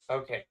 Okay.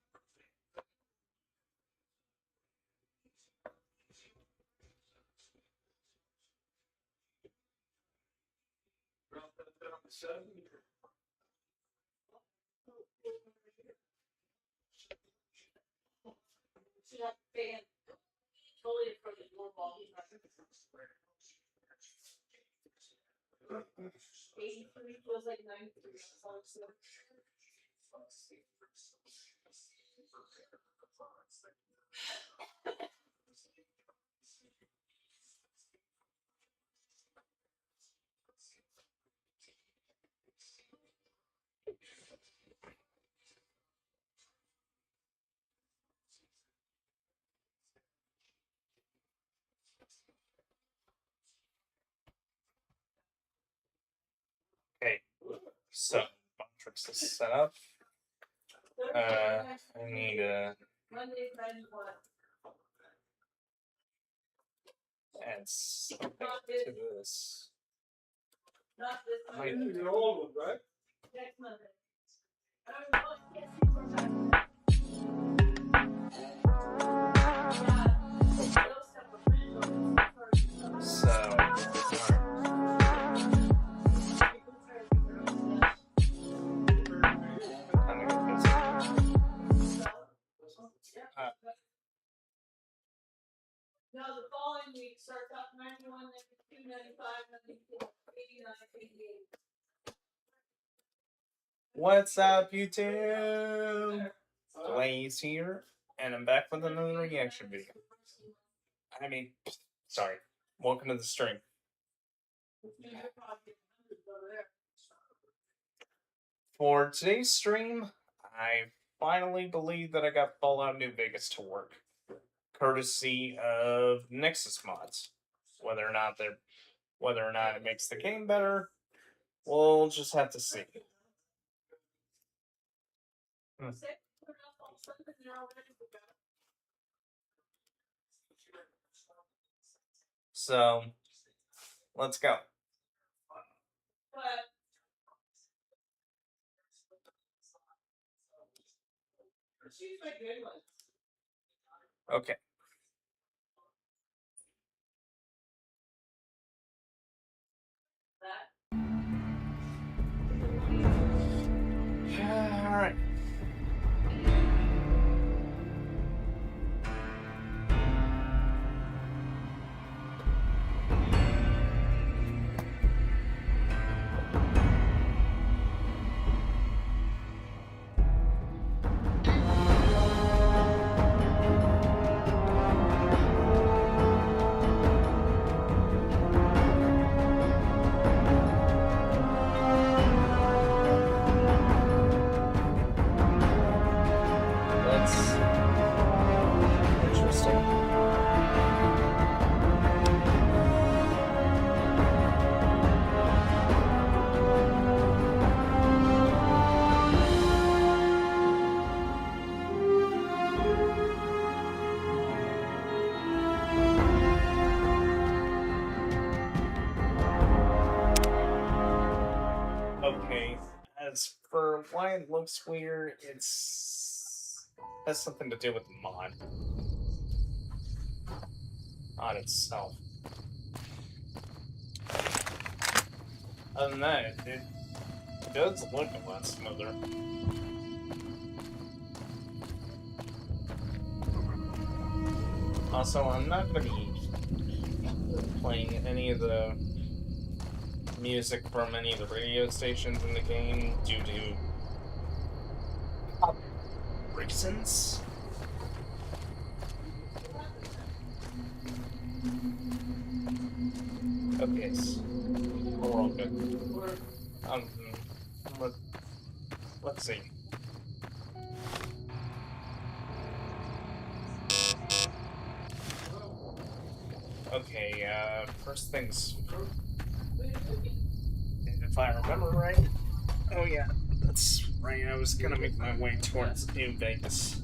Okay. So, Matrix is set up. I need to add something to this. Might The old one, right? So, I'm gonna get busy. No, the following week starts off 91, 92, 95, 94, 89, 88. What's up, YouTube? Blaze here, and I'm back with another reaction video. Sorry. Welcome to the stream. For today's stream, I finally believe that I got Fallout New Vegas to work, courtesy of Nexus mods. Whether or not it makes the game better, we'll just have to see. So, let's go. Okay. All right. That's interesting. Okay, as for why it looks weird, it's has something to do with the mod on itself. Other than that, it does look a lot smoother. Also, I'm not going to be playing any of the music from any of the radio stations in the game due to reasons. Okay, so we're all good. Let's see. Okay, first things first. If I remember right. Oh yeah, that's right. I was gonna make my way towards New Vegas.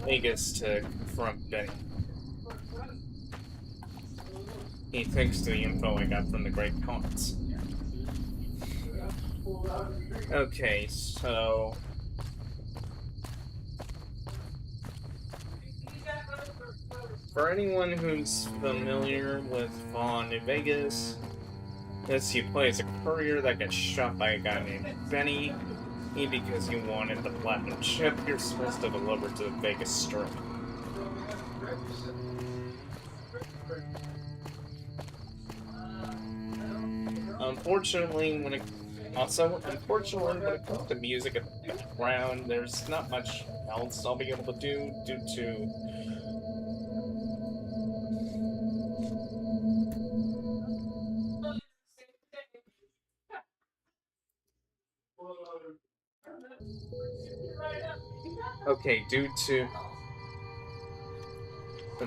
Vegas to confront Benny. He thinks to the info I got from the Great Khans. Okay, so for anyone who's familiar with Fallout New Vegas, you play as a courier that gets shot by a guy named Benny. Because you wanted the platinum chip you're supposed to deliver to the Vegas Strip. Unfortunately, when it comes to music and background, there's not much else I'll be able to do due to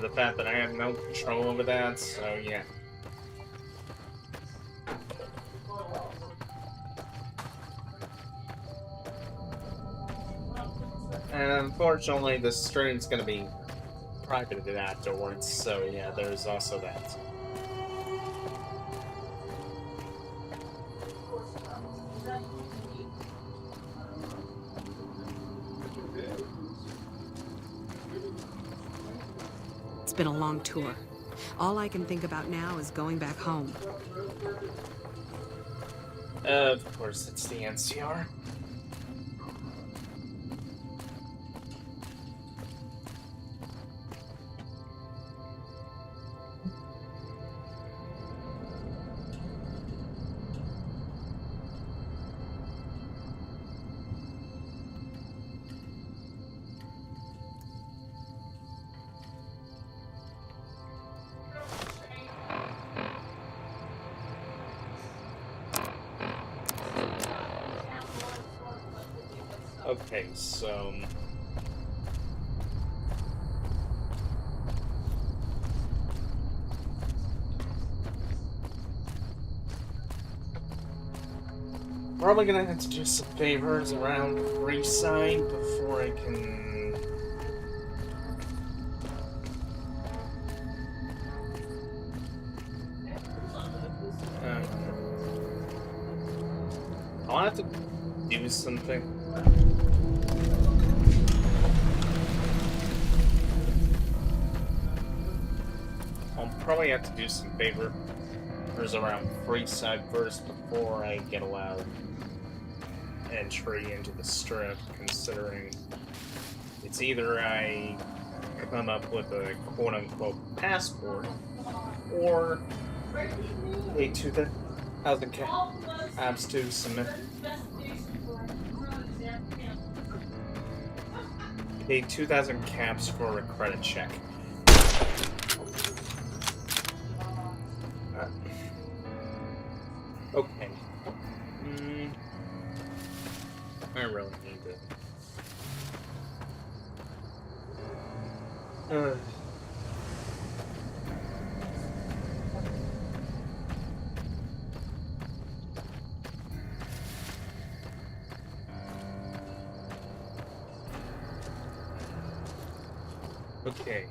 the fact that I have no control over that, so yeah. And unfortunately, the stream's gonna be privated afterwards, so yeah, there's also that. It's been a long tour. All I can think about now is going back home. Of course, it's the NCR. Okay, so... probably gonna have to do some favors around Freeside before I can... I'll have to do something. I'll probably have to do some favors around Freeside first before I get allowed entry into the Strip, considering it's either I come up with a quote-unquote passport, or a 2,000 abs to submit. Pay 2,000 caps for a credit check. Okay. I really need it. Okay.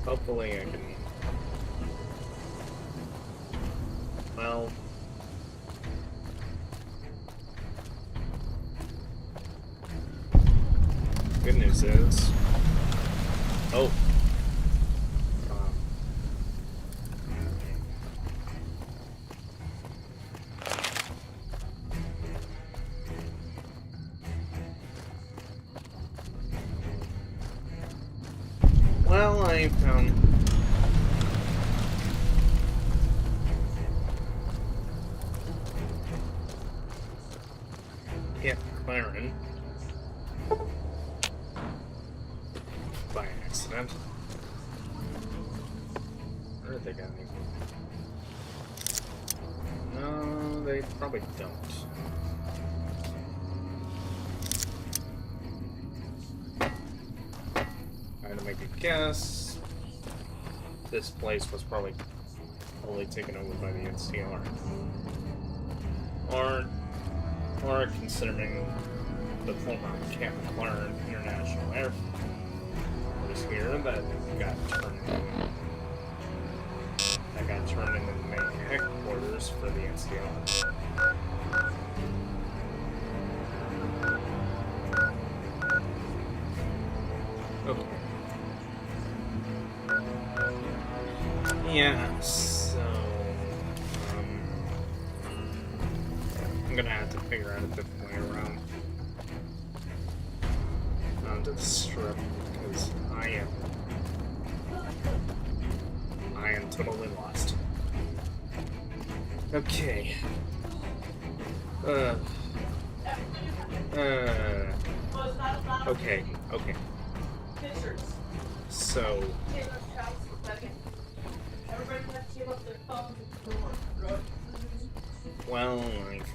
Hopefully I can... Well... Good news is... Oh. Well, I found... Yeah, McLaren. By accident. Where did they go? No, they probably don't. I'm gonna make a guess. This place was probably fully taken over by the NCR. Or considering the former Camp McLaren International Airport here that got turned into the main headquarters for the NCR. Okay. Yeah, so I'm gonna have to figure out a different way around onto the strip because I am totally lost. Okay. Okay. Pictures. So, Everybody must give up their phones at the door. well, like,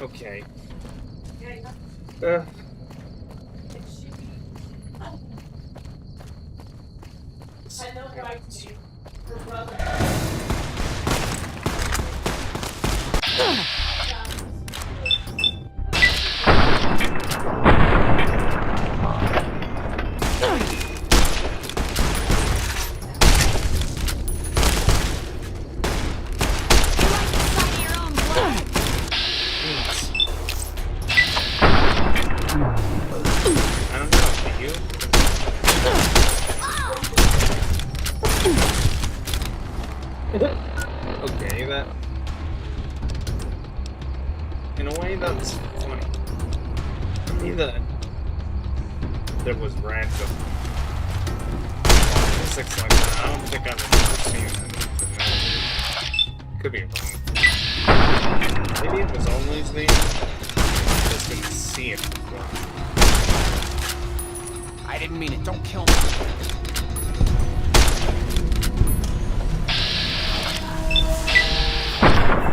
okay. Yeah, you have Uh, it should be. I know right to her brother. I don't know, do you? Okay, that... In a way, that's funny. Either there was random physics like that. I don't think I've ever seen that. Could be wrong. Maybe it was always there. Just didn't see it before. I didn't mean it. Don't kill me.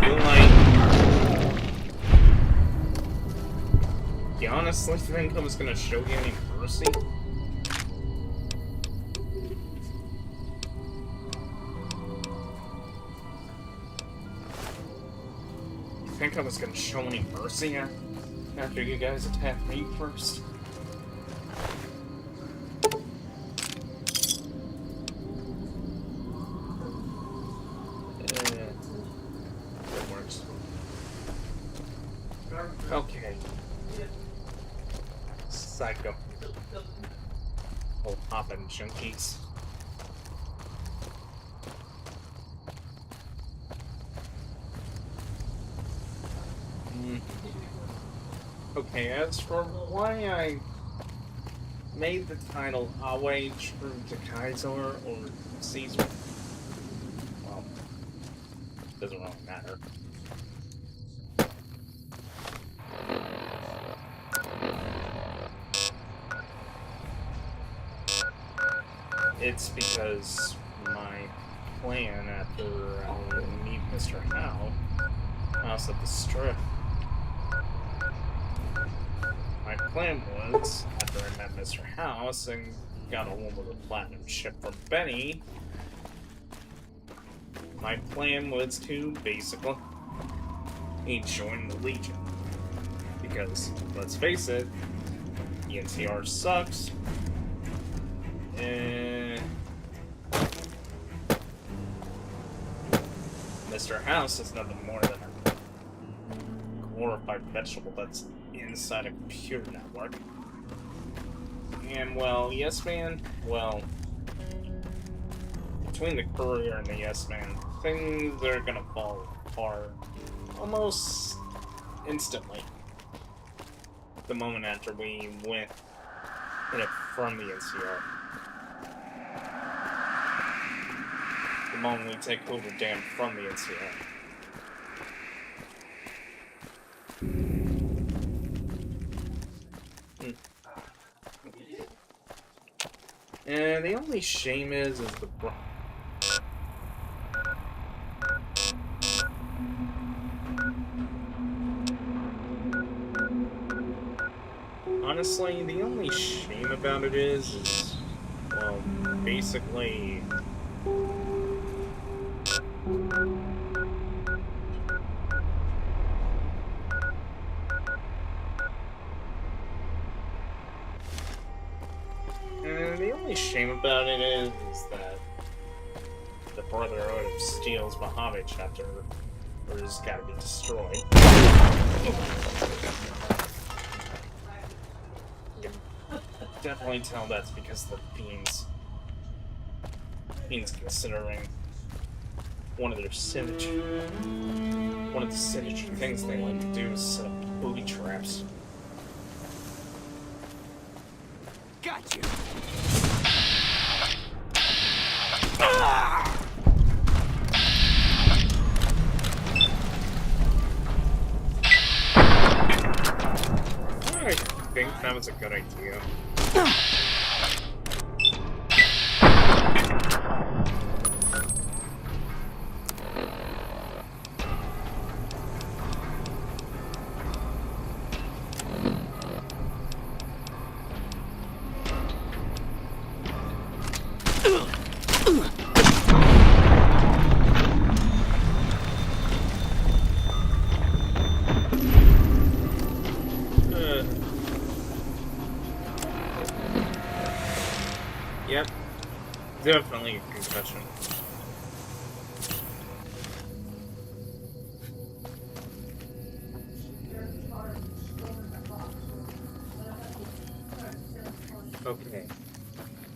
Feel like... You honestly think I was gonna show you any mercy? You think I was gonna show any mercy after you guys attacked me first? That works. Okay. Psycho. Oh, hoppin' junkies. Okay, as for why I made the title Awe True to Kaiser or Caesar, well, doesn't really matter. It's because my plan after I meet Mr. House at the strip. My plan was, after I met Mr. House and got a hold of the platinum chip from Benny, my plan was to basically join the Legion. Because, let's face it, the NCR sucks. And Mr. House is nothing more than a glorified vegetable that's inside a computer network. And, well, Yes Man, well, between the Courier and the Yes Man, things are gonna fall apart almost instantly. The moment after we went in it from the NCR. The moment we take Hoover Dam from the NCR. And the only shame is the honestly, the only shame about it is well, basically, about it is that the Brotherhood of Steel's Mojave chapter has got to be destroyed. You can definitely tell that's because of the Fiends. Fiends considering one of the synergy things they like to do is set up booby traps. Got you. I think that was a good idea. Yep. Definitely a concussion. Okay.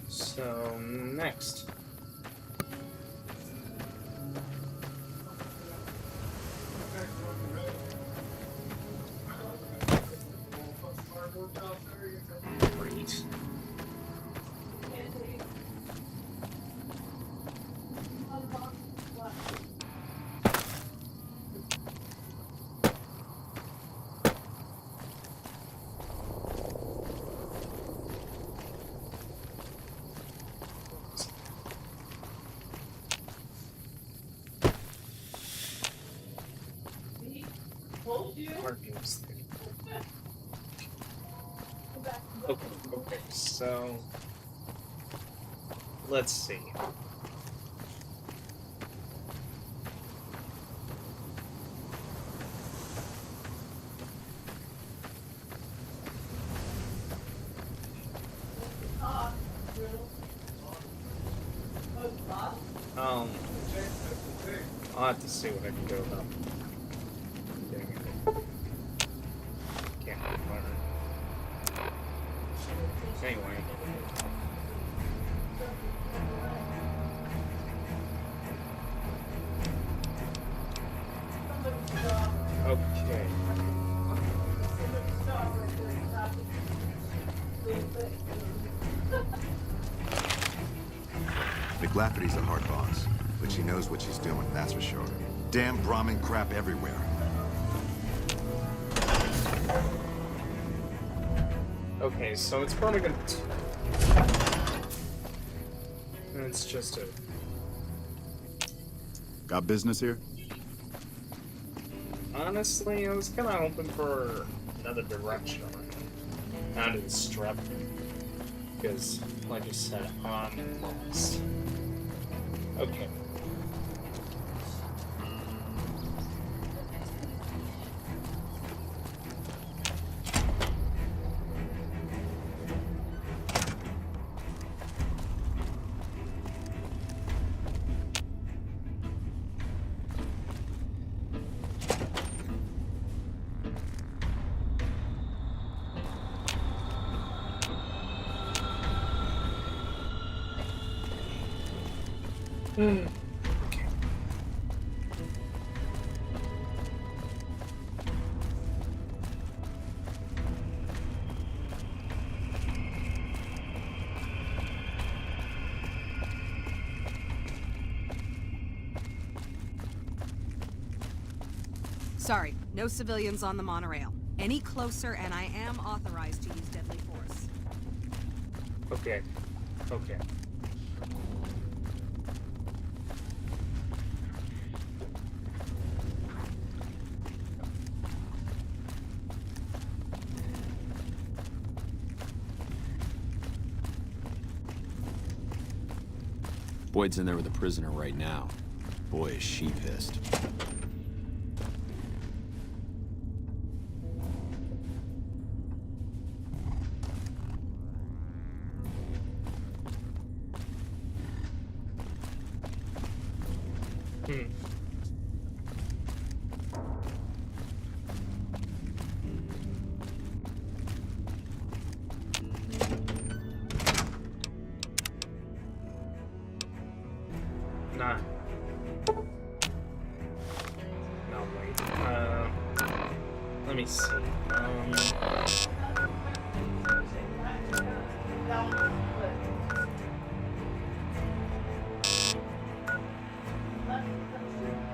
So, next. Great. Markings thing. Okay, so let's see. I'll have to see what I can do about getting it. Can't require it. Anyway. Okay. McLafferty's a hard boss, but she knows what she's doing, that's for sure. Damn Brahmin crap everywhere. Okay, so it's probably gonna. And it's just a. Got business here? Honestly, I was kind of hoping for another direction out of the strep. Because, like you said, I'm lost. Okay. Okay. Sorry, no civilians on the monorail. Any closer and I am authorized to use deadly force. Okay. Okay. Boyd's in there with a prisoner right now. Boy, is she pissed. me see.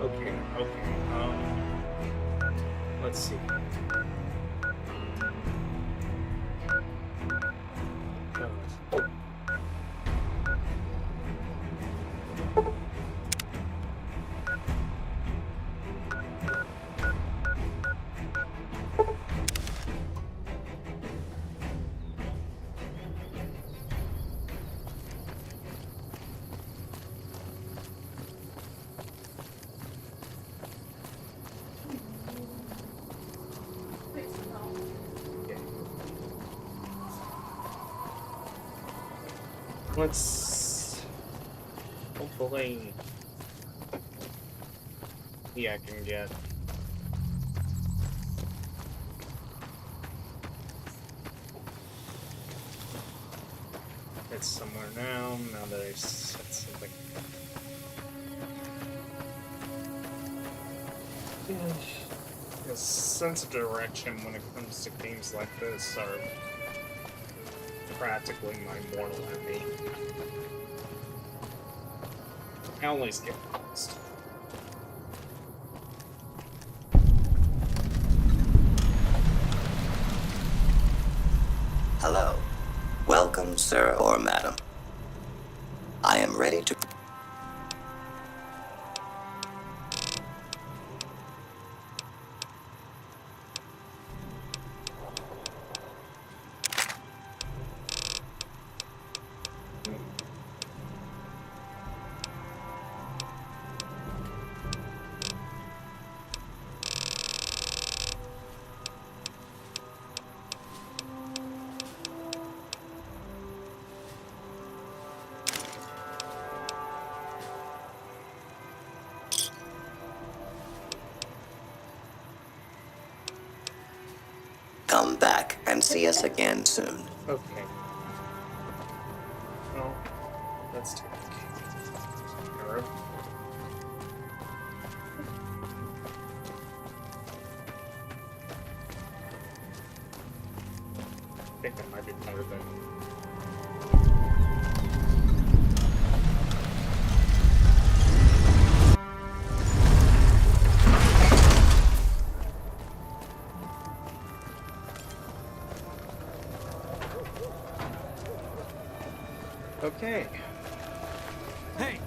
Okay, okay. Let's see. Let's hopefully I can get it somewhere now that I set something. A sense of direction when it comes to games like this are practically my mortal enemy. I always get lost. Hello. Welcome, sir or madam. I am ready to... Come back and see us again soon. Okay. Well, let's take Arrow. I think that might be better than. Okay. Hey!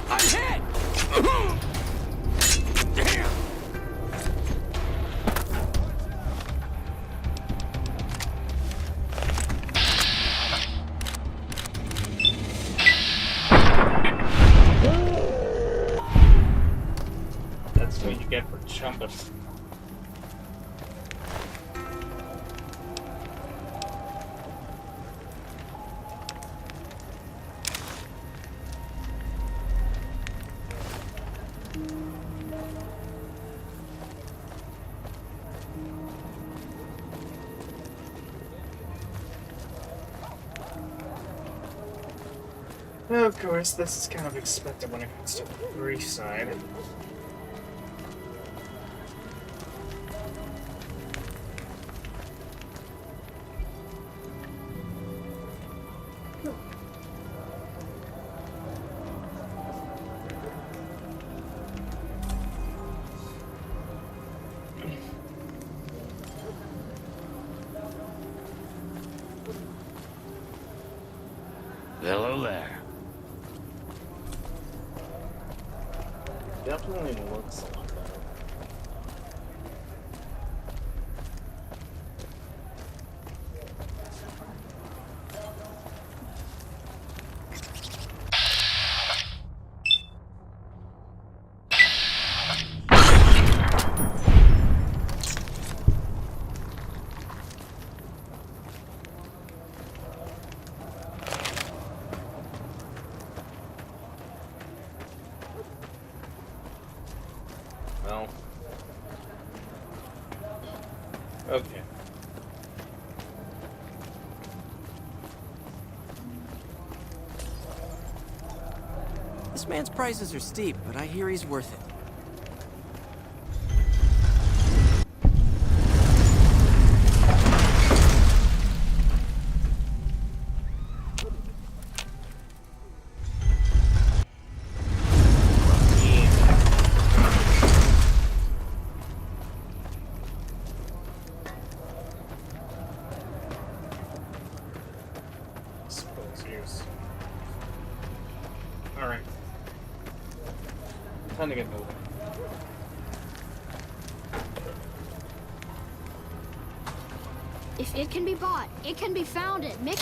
I'm hit! Damn! That's what you get for jumping. Of course, this is kind of expected when it comes to the Greek side. Hello there. Definitely looks a lot better. This man's prices are steep, but I hear he's worth it. Alright. Time to get moving. If it can be bought, it can be founded. Mick.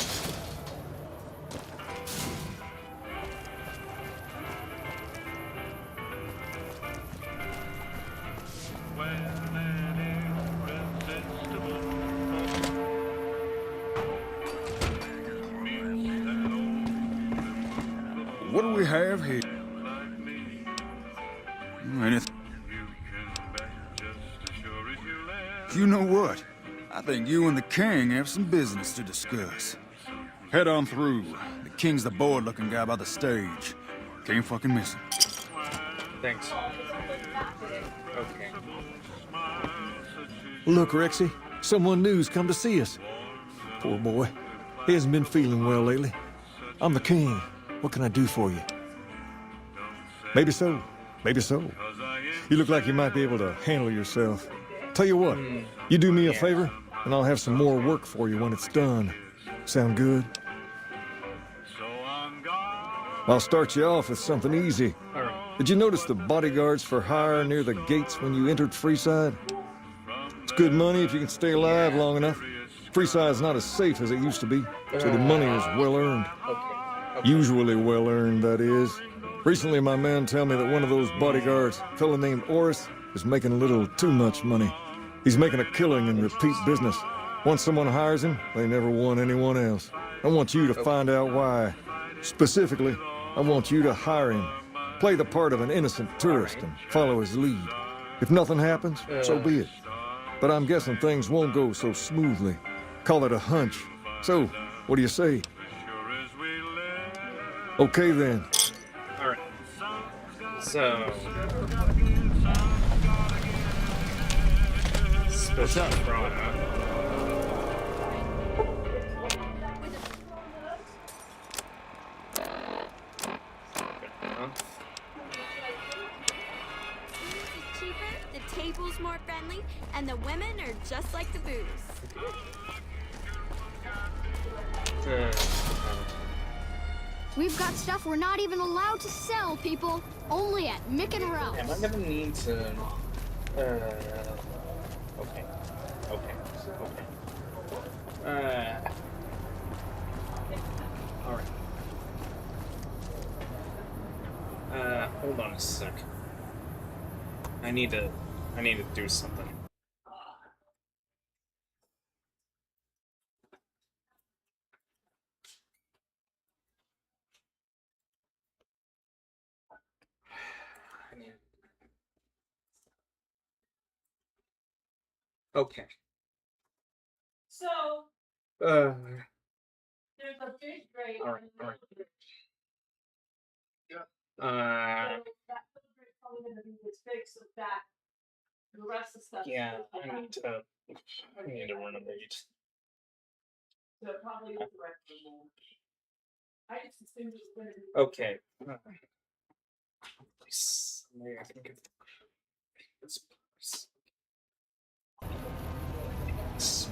What do we have here? Anything? You know what? I think you and the king have some business to discuss. Head on through. The king's the bored-looking guy by the stage. Can't fucking miss him. Thanks. Okay. Look, Rexy, someone new's come to see us. Poor boy. He hasn't been feeling well lately. I'm the king. What can I do for you? Maybe so. Maybe so. You look like you might be able to handle yourself. Tell you what, you do me a favor, and I'll have some more work for you when it's done. Sound good? I'll start you off with something easy. Did you notice the bodyguards for hire near the gates when you entered Freeside? It's good money if you can stay alive long enough. Freeside's not as safe as it used to be, so the money is well earned. Usually well earned, that is. Recently, my man told me that one of those bodyguards, a fellow named Oris, is making a little too much money. He's making a killing in repeat business. Once someone hires him, they never want anyone else. I want you to find out why. Specifically, I want you to hire him. Play the part of an innocent tourist and follow his lead. If nothing happens, so be it. But I'm guessing things won't go so smoothly. Call it a hunch. So, what do you say? Okay then. Alright. So... What's up? Cheaper, the table's more friendly, and the women are just like the booze. We've got stuff we're not even allowed to sell, people. Only at Mick and Ralph's. Am I gonna need to... Okay. Alright. Hold on a sec. I need to do something. Okay. So, Uh, there's a fish grate. Alright, alright. So that filter is probably gonna be this big so that the rest of the stuff. yeah, I need to renovate. So it probably is the right one. I just assumed it was gonna be. Okay. Please. I think it's this place. Yes.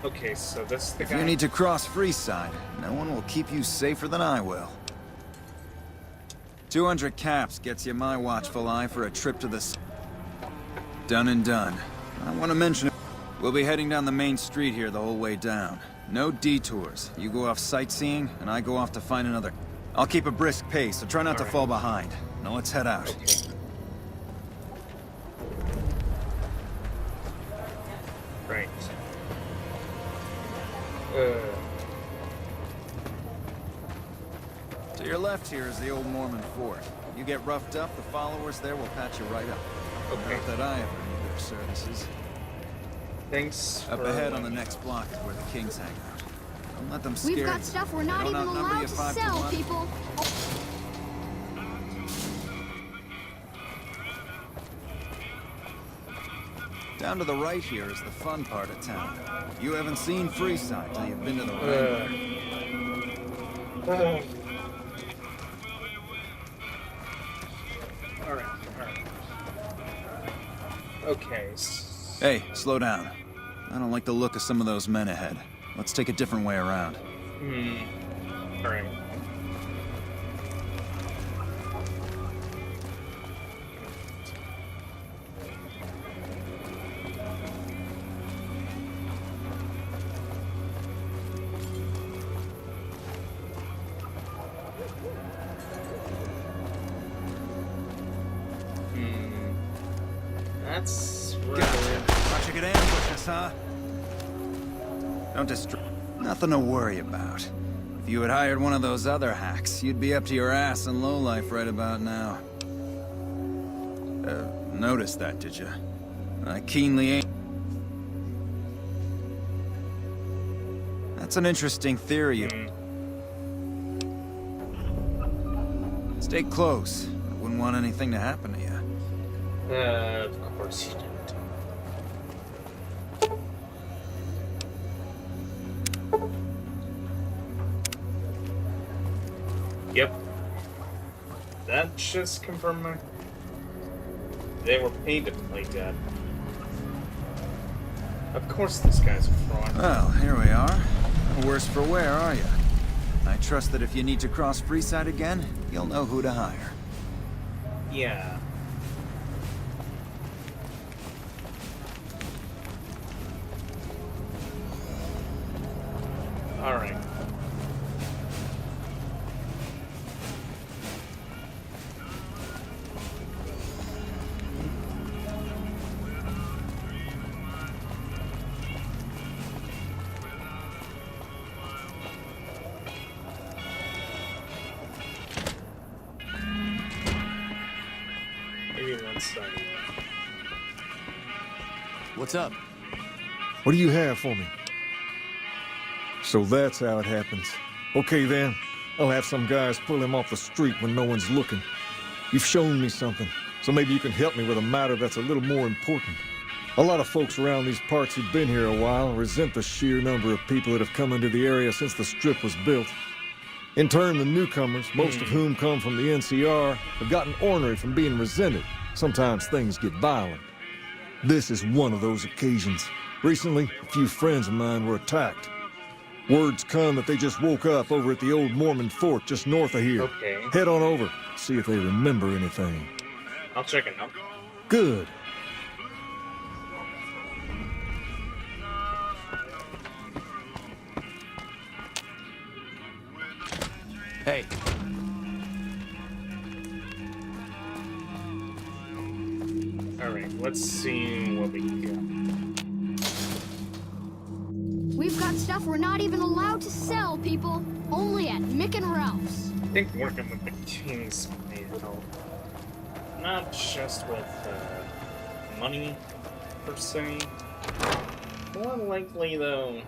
Okay, so that's the If guy. you need to cross Freeside, no one will keep you safer than I will. 200 caps gets you my watchful eye for a trip to the... Done and done. I want to mention it. We'll be heading down the main street here the whole way down. No detours. You go off sightseeing, and I go off to find another... I'll keep a brisk pace, so try not to fall behind. Now let's head out. Okay. Right. To your left here is the old Mormon fort. You get roughed up, the followers there will patch you right up. Okay. Not that I ever need their services. Thanks. Up for ahead on letting the me next know. block is where the Kings hang out. Don't let them scare We've got you. stuff we're They not don't even outnumber allowed you to 5 to sell, 1. people. Down to the right here is the fun part of town. You haven't seen Freeside till you've been to the Wrangler. Alright. Okay. Hey, slow down. I don't like the look of some of those men ahead. Let's take a different way around. Alright. That's really Thought you could ambush us, huh? Don't Nothing to worry about. If you had hired one of those other hacks, you'd be up to your ass in lowlife right about now. Noticed that, did you? I keenly ain't. That's an interesting theory. Stay close. I wouldn't want anything to happen to you. Of course you don't. Yep. That just confirmed my... They were paid to play dead. Of course this guy's a fraud. Well, here we are. No worse for wear, are you? I trust that if you need to cross Freeside again, you'll know who to hire. Yeah. Alright. Maybe let's What's up? What do you have for me? So that's how it happens. Okay then, I'll have some guys pull him off the street when no one's looking. You've shown me something, so maybe you can help me with a matter that's a little more important. A lot of folks around these parts who've been here a while resent the sheer number of people that have come into the area since the Strip was built. In turn, the newcomers, most of whom come from the NCR, have gotten ornery from being resented. Sometimes things get violent. This is one of those occasions. Recently, a few friends of mine were attacked. Words come that they just woke up over at the old Mormon fort just north of here. Okay. Head on over, see if they remember anything. I'll check it out. Good. Hey. Alright, let's see what we got. We've got stuff we're not even allowed to sell, people. Only at Mick and Ralph's. I think working with the Kings may help. Not just with money, per se. More likely, though.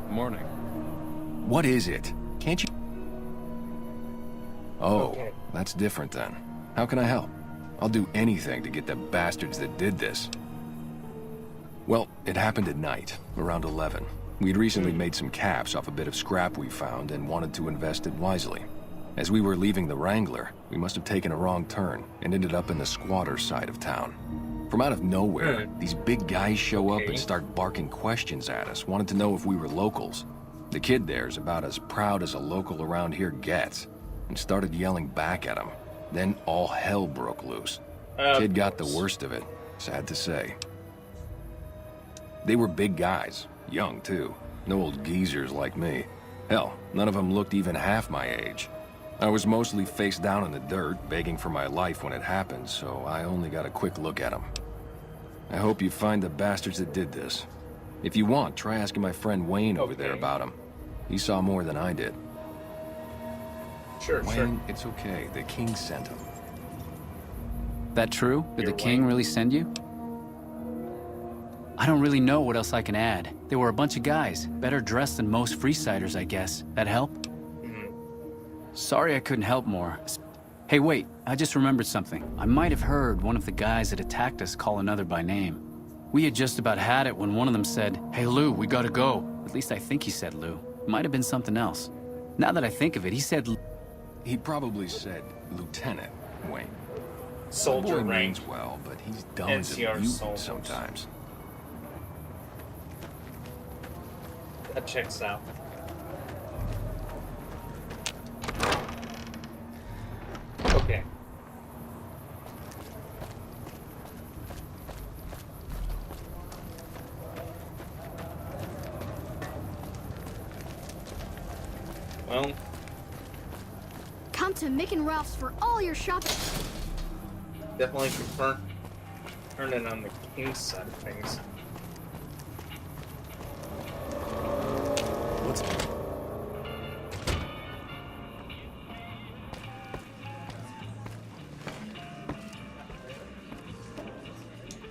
Morning. What is it? Can't you... Oh, Okay. that's different then. How can I help? I'll do anything to get the bastards that did this. Well, it happened at night, around 11. We'd recently made some caps off a bit of scrap we found and wanted to invest it wisely. As we were leaving the Wrangler, we must have taken a wrong turn and ended up in the squatter side of town. From out of nowhere, these big guys show up and start barking questions at us, wanted to know if we were locals. The kid there's about as proud as a local around here gets, and started yelling back at him. Then all hell broke loose. Kid got the worst of it, sad to say. They were big guys, young too, no old geezers like me. Hell, none of them looked even half my age. I was mostly face down in the dirt, begging for my life when it happened, so I only got a quick look at them. I hope you find the bastards that did this. If you want, try asking my friend Wayne over there about him. He saw more than I did. Sure, Wayne, it's okay. The king sent him. That true? Did You're the king Wayne. really send you? I don't really know what else I can add. They were a bunch of guys, better dressed than most Freesiders, I guess. That help? Sorry I couldn't help more. Hey, wait, I just remembered something. I might have heard one of the guys that attacked us call another by name. We had just about had it when one of them said, "Hey Lou, we gotta go." At least I think he said Lou. Might have been something else. Now that I think of it, he said He probably said Lieutenant Wayne. Soldier The boy rank. means well, but he's dumb as a NCR mute soldiers. sometimes. That checks out. Okay. Well, Come to Mick and Ralph's for all your shopping. definitely turn it on the king's side of things. What's...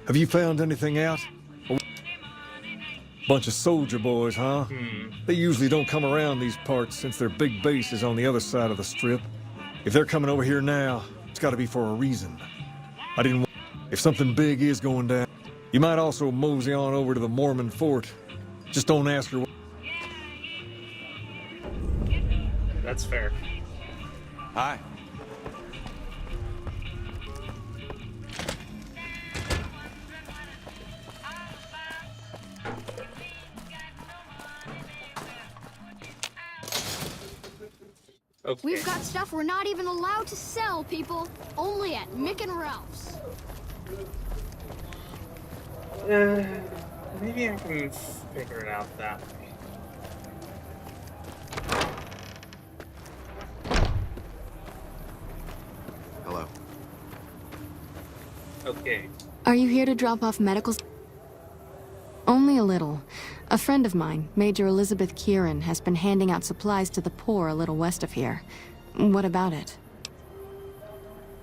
Have you found anything out? Bunch of soldier boys, huh? They usually don't come around these parts since their big base is on the other side of the strip. If they're coming over here now, it's gotta be for a reason. I didn't want... If something big is going down, you might also mosey on over to the Mormon fort. Just don't ask her... That's fair. Hi. Okay. We've got stuff we're not even allowed to sell, people. Only at Mick and Ralph's. Maybe I can figure it out that way. Hello. Okay. Are you here to drop off medicals? Only a little. A friend of mine, Major Elizabeth Kieran, has been handing out supplies to the poor a little west of here. What about it?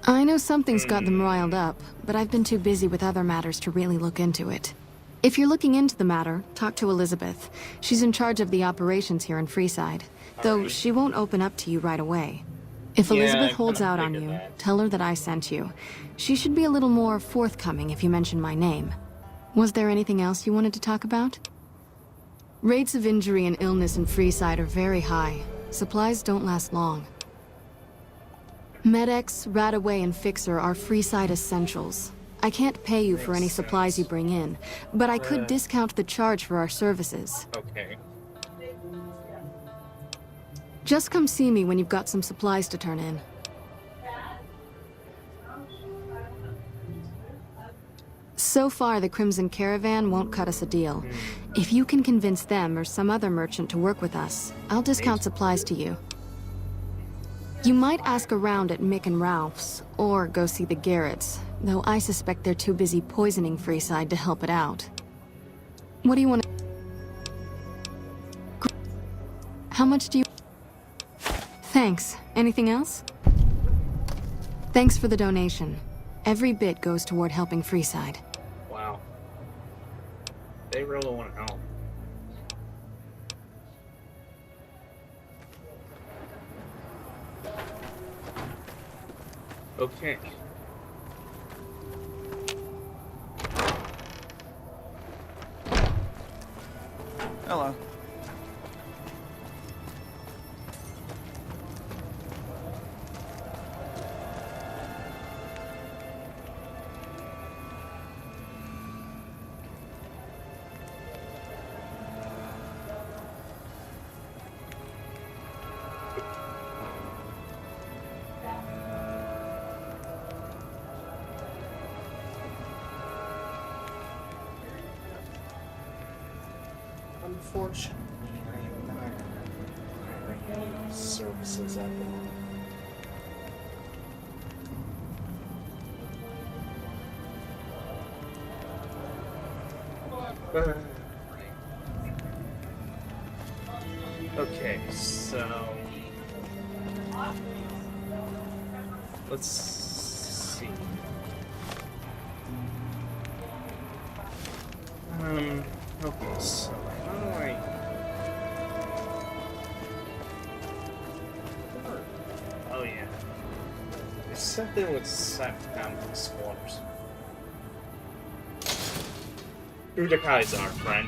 I know something's got them riled up, but I've been too busy with other matters to really look into it. If you're looking into the matter, talk to Elizabeth. She's in charge of the operations here in Freeside, though she won't open up to you right away. If Yeah, Elizabeth I holds kinda out on figured you, that. tell her that I sent you. She should be a little more forthcoming if you mention my name. Was there anything else you wanted to talk about? Rates of injury and illness in Freeside are very high. Supplies don't last long. Med-X, Radaway, and Fixer are Freeside essentials. I can't pay you for any Makes supplies you sense. bring in, but I could discount the charge for our services. Okay. Just come see me when you've got some supplies to turn in. So far, the Crimson Caravan won't cut us a deal. If you can convince them or some other merchant to work with us, I'll discount supplies to you. You might ask around at Mick and Ralph's, or go see the Garretts, though I suspect they're too busy poisoning Freeside to help it out. What do you want to... How much do you... Thanks. Anything else? Thanks for the donation. Every bit goes toward helping Freeside. Wow. They really want to help. Okay. Hello. Unfortunately, I am not hiring any services at the moment. Okay, so Let's see. Okay, so how do I... Oh yeah. They said there was set down to the squatters. Who the Kaiser, friend?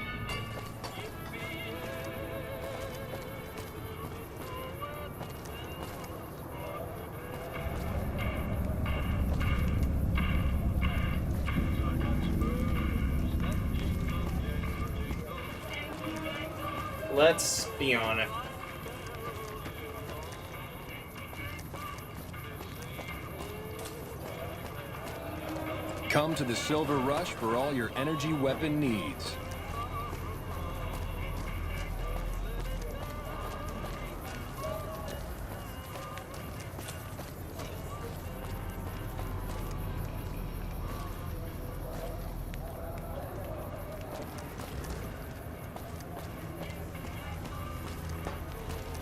Let's be on it. Come to the Silver Rush for all your energy weapon needs.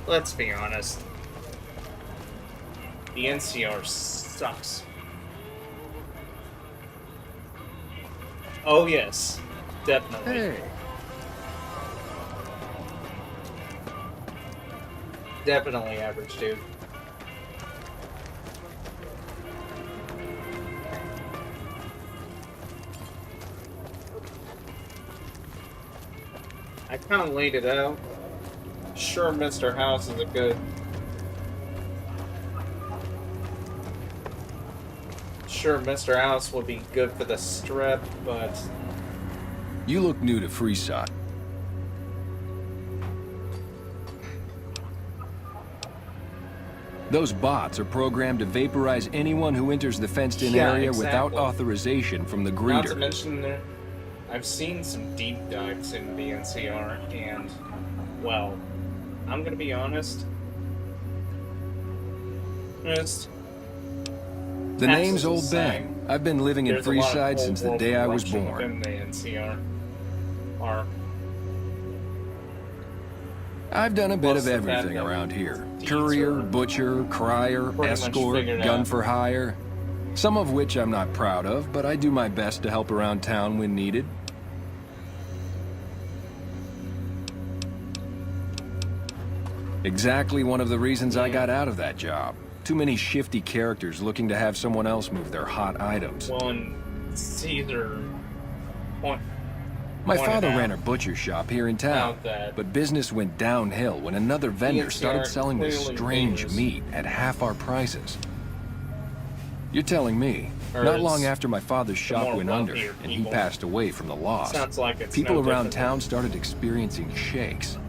Let's be honest. The NCR sucks. Oh yes, definitely. Hey. Definitely average, dude. I kind of laid it out. Sure, Mr. House is a good... Sure, Mr. House would be good for the strip, but... You look new to Freeside. Those bots are programmed to vaporize anyone who enters the fenced-in area without authorization from the greeter. Not to mention, I've seen some deep dives in the NCR, and, well, I'm gonna be honest. The name's Old Bang. I've been living in Freeside since the day I was born. The NCR are... I've done a bit of everything around here. Courier, butcher, crier, escort, gun for hire. Some of which I'm not proud of, but I do my best to help around town when needed. Exactly one of the reasons I got out of that job. Too many shifty characters looking to have someone else move their hot items. Well, and Caesar... My father ran a butcher shop here in town, but business went downhill when another vendor started selling this strange meat at half our prices. You're telling me, not long after my father's shop went under and he passed away from the loss, people around town started experiencing shakes.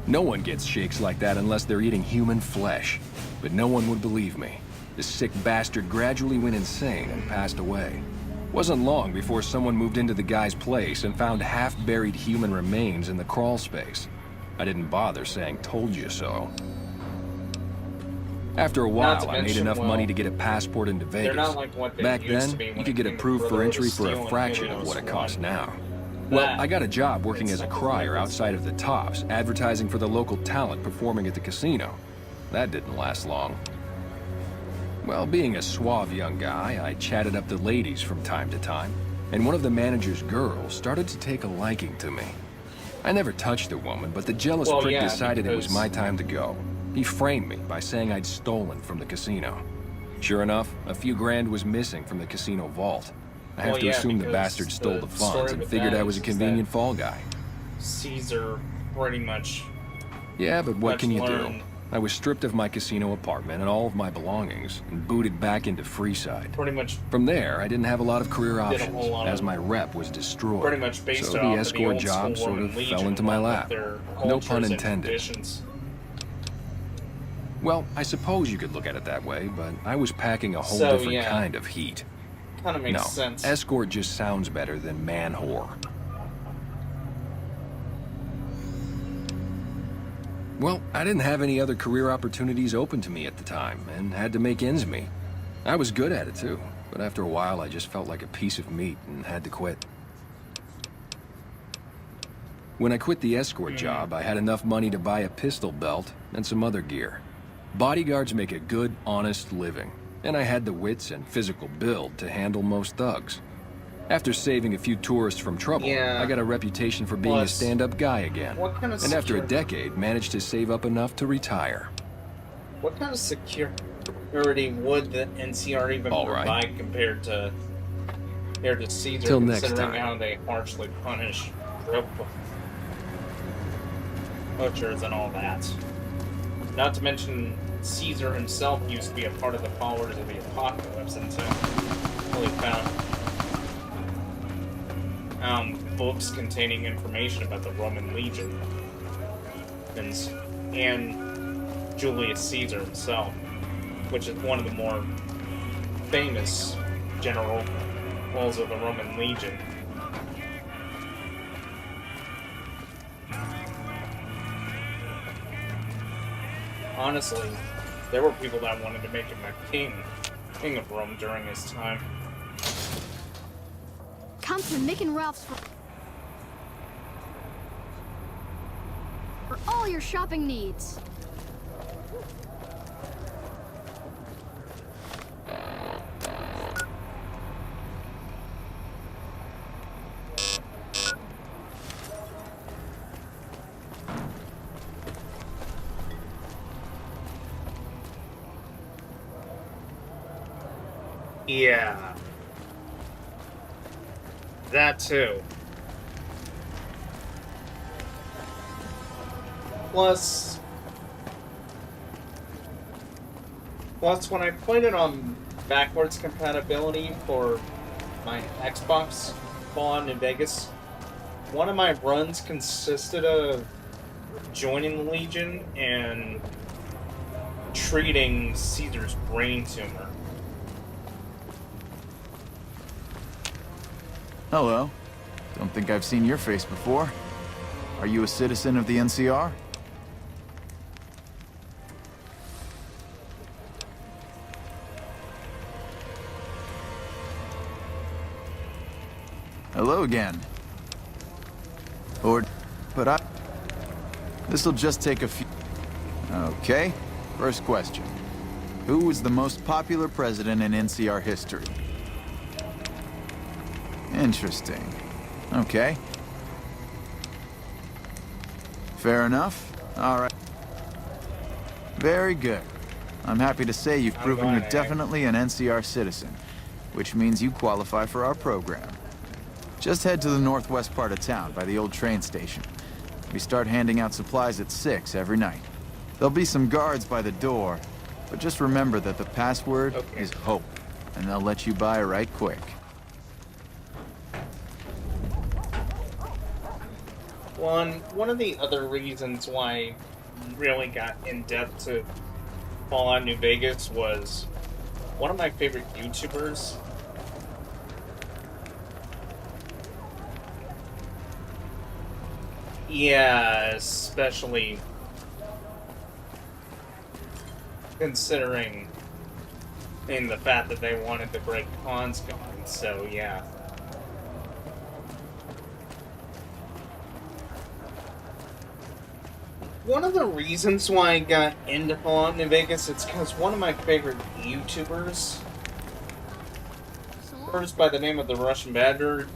No one gets shakes like that unless they're eating human flesh, but no one would believe me. The sick bastard gradually went insane and passed away. Wasn't long before someone moved into the guy's place and found half-buried human remains in the crawl space. I didn't bother saying "told you so." After a while, I made enough money to get a passport into Vegas. Back then, you could get approved for entry for a fraction of what it costs now. Well, I got a job working as a crier outside of the Tops, advertising for the local talent performing at the casino. That didn't last long. Well, being a suave young guy, I chatted up the ladies from time to time, and one of the manager's girls started to take a liking to me. I never touched the woman, but the jealous prick decided it was my time to go. He framed me by saying I'd stolen from the casino. Sure enough, a few grand was missing from the casino vault. I have to assume the bastard stole the funds and figured I was a convenient fall guy. Caesar pretty much... Yeah, but what can you do? I was stripped of my casino apartment and all of my belongings and booted back into Freeside. Pretty much. From there, I didn't have a lot of career options, as my rep was destroyed. Pretty much based so the escort job sort of fell into my lap. No pun intended. Well, I suppose you could look at it that way, but I was packing a whole different kind of heat. Kind of makes sense. Escort just sounds better than man-whore. Well, I didn't have any other career opportunities open to me at the time, and had to make ends meet. I was good at it too, but after a while I just felt like a piece of meat and had to quit. When I quit the escort job, I had enough money to buy a pistol belt and some other gear. Bodyguards make a good, honest living, and I had the wits and physical build to handle most thugs. After saving a few tourists from trouble, Yeah. I got a reputation for being a Plus, stand-up guy again. what kind of And after a security- decade, managed to save up enough to retire. What kind of security would the NCR even All right. provide compared to Caesar, Till next considering time. how they harshly punish drug butchers and all that? Not to mention, Caesar himself used to be a part of the followers of the Apocalypse until he found books containing information about the Roman Legion and Julius Caesar himself, which is one of the more famous generals of the Roman Legion. Honestly, there were people that wanted to make him a king of Rome during his time. Come to Mick and Ralph's for all your shopping needs. Yeah. That too. Plus, when I played it on backwards compatibility for my Xbox Fallout New Vegas, one of my runs consisted of joining the Legion and treating Caesar's brain tumor. Hello. Don't think I've seen your face before. Are you a citizen of the NCR? Hello again. This'll just take a few... Okay. First question. Who was the most popular president in NCR history? Interesting. Okay. Fair enough. All right. Very good. I'm happy to say you've proven you're definitely an NCR citizen, which means you qualify for our program. Just head to the northwest part of town by the old train station. We start handing out supplies at 6 every night. There'll be some guards by the door, but just remember that the password is HOPE, and they'll let you by right quick. One of the other reasons why I really got in depth to Fallout New Vegas was one of my favorite YouTubers. Yeah, especially considering the fact that they wanted the Great Khans going, so yeah. One of the reasons why I got into Fallout New Vegas, it's because one of my favorite YouTubers, first by the name of the Russian Badger,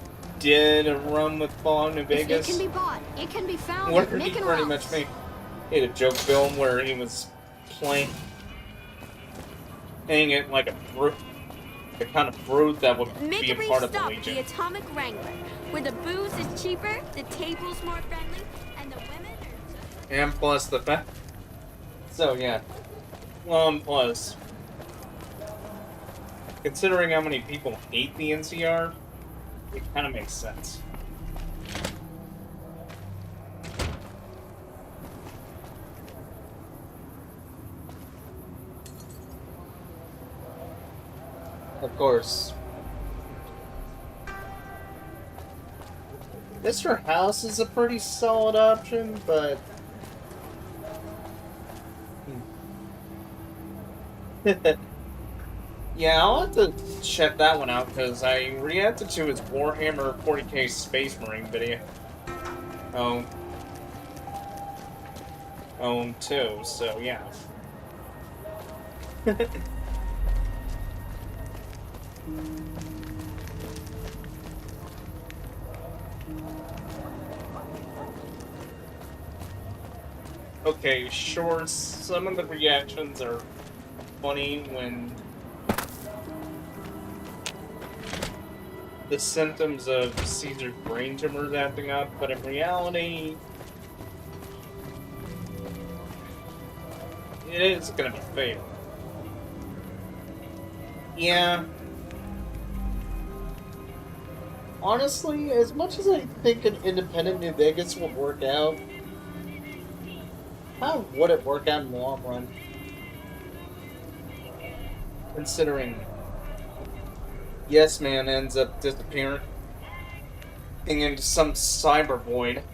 did a run with Fallout New Vegas. It can be bought. It can be found. Where at he Mick and pretty Ralph's. much made a joke film where he was playing it like a brute, the kind of brute that would Make be a a brief part of the stop Legion. the Atomic Wrangler, where the booze is cheaper, the table's more friendly, and the women are... And plus the fact. So yeah. Plus, considering how many people hate the NCR, it kind of makes sense. Of course. Mr. House is a pretty solid option, but... yeah, I'll have to check that one out, because I reacted to his Warhammer 40k Space Marine video. Too, so yeah. Okay, sure, some of the reactions are funny when the symptoms of Caesar's brain tumor is acting up, but in reality, it is gonna be fatal. Yeah. Honestly, as much as I think an independent New Vegas would work out, how would it work out in the long run? Considering Yes Man ends up disappearing into some cyber void.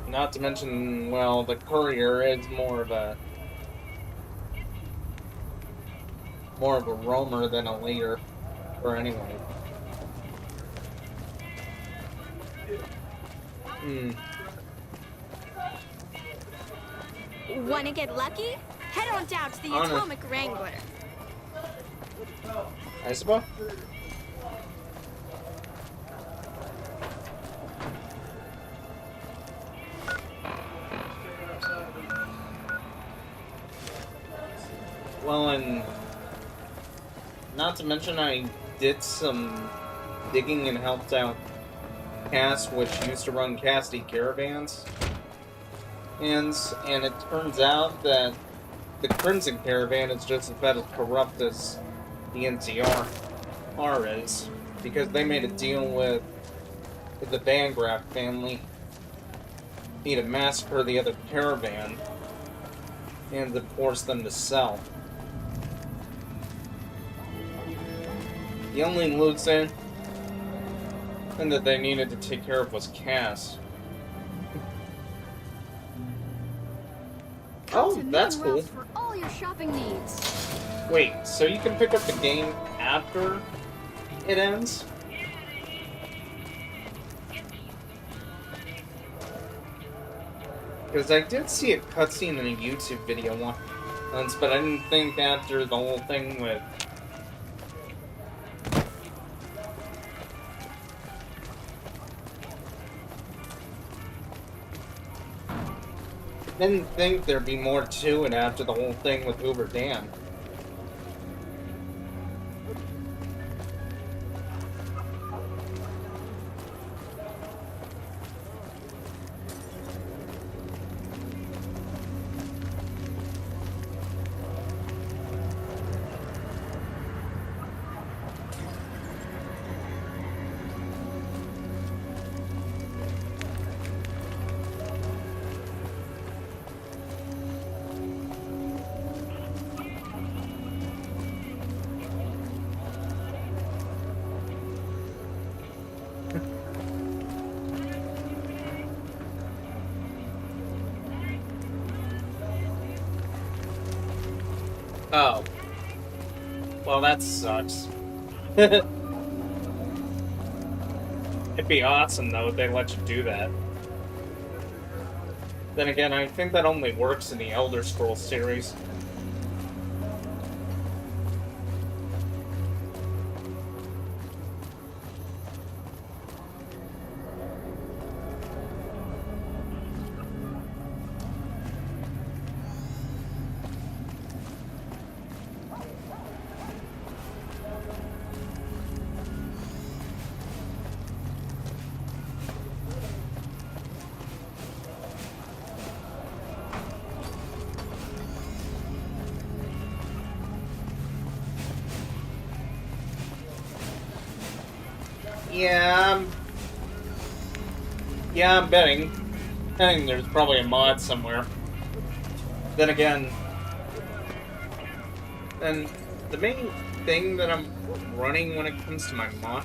Not to mention, well, the courier is more of a roamer than a leader, or anyway. Wanna get lucky? Head on down to the Atomic Wrangler. I suppose. Well, and not to mention I did some digging and helped out Cass, which used to run Cassidy Caravans. And it turns out that the Crimson Caravan is just about as corrupt as the NCR is, because they made a deal with the Van Graff family to massacre the other caravan and to force them to sell. The only loose end that they needed to take care of was Cass. Oh, that's cool. For all your shopping needs. Wait, so you can pick up the game after it ends? Because I did see a cutscene in a YouTube video once, but I didn't think after the whole thing with... Didn't think there'd be more to it after the whole thing with Hoover Dam. Oh. Well, that sucks. It'd be awesome, though, if they let you do that. Then again, I think that only works in the Elder Scrolls series. Yeah, I'm betting. I think there's probably a mod somewhere. Then again, and the main thing that I'm running when it comes to my mod,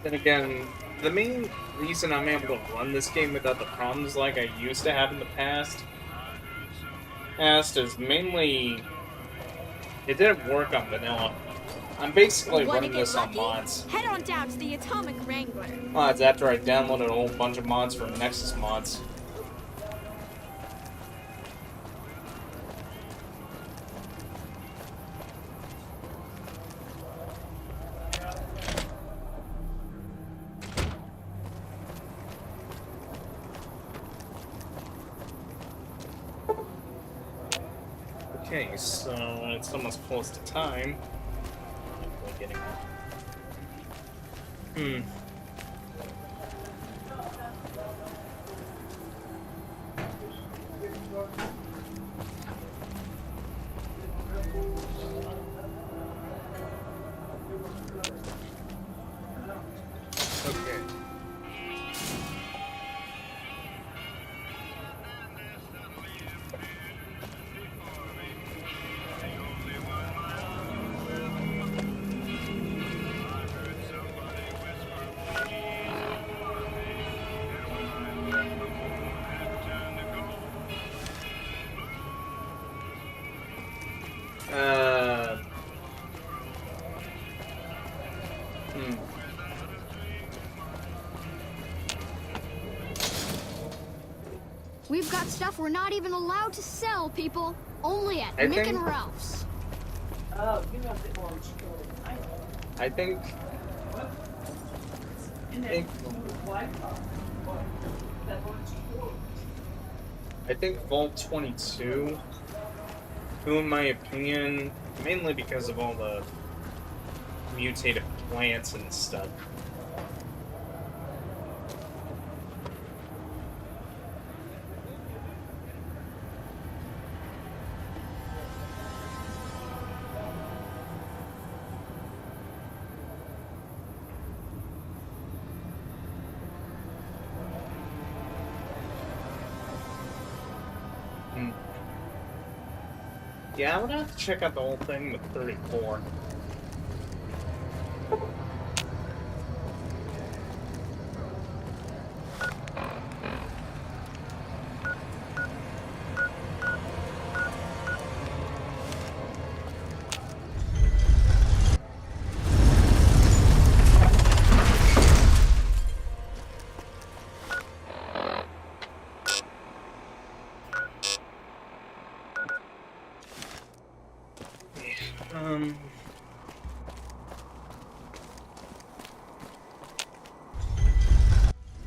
then again, the main reason I'm able to run this game without the problems like I used to have in the past is mainly it didn't work on vanilla. I'm basically running this on mods. Head on down to the Atomic Wrangler. Mods after I downloaded a whole bunch of mods from Nexus Mods. Okay, so it's almost close to time. Getting okay. We've got stuff we're not even allowed to sell, people. Only at I Nick think- and Ralph's. Oh, you know the orange story. I think Vault 22, who in my opinion, mainly because of all the mutated plants and stuff. Yeah, I'm gonna have to check out the whole thing with 34.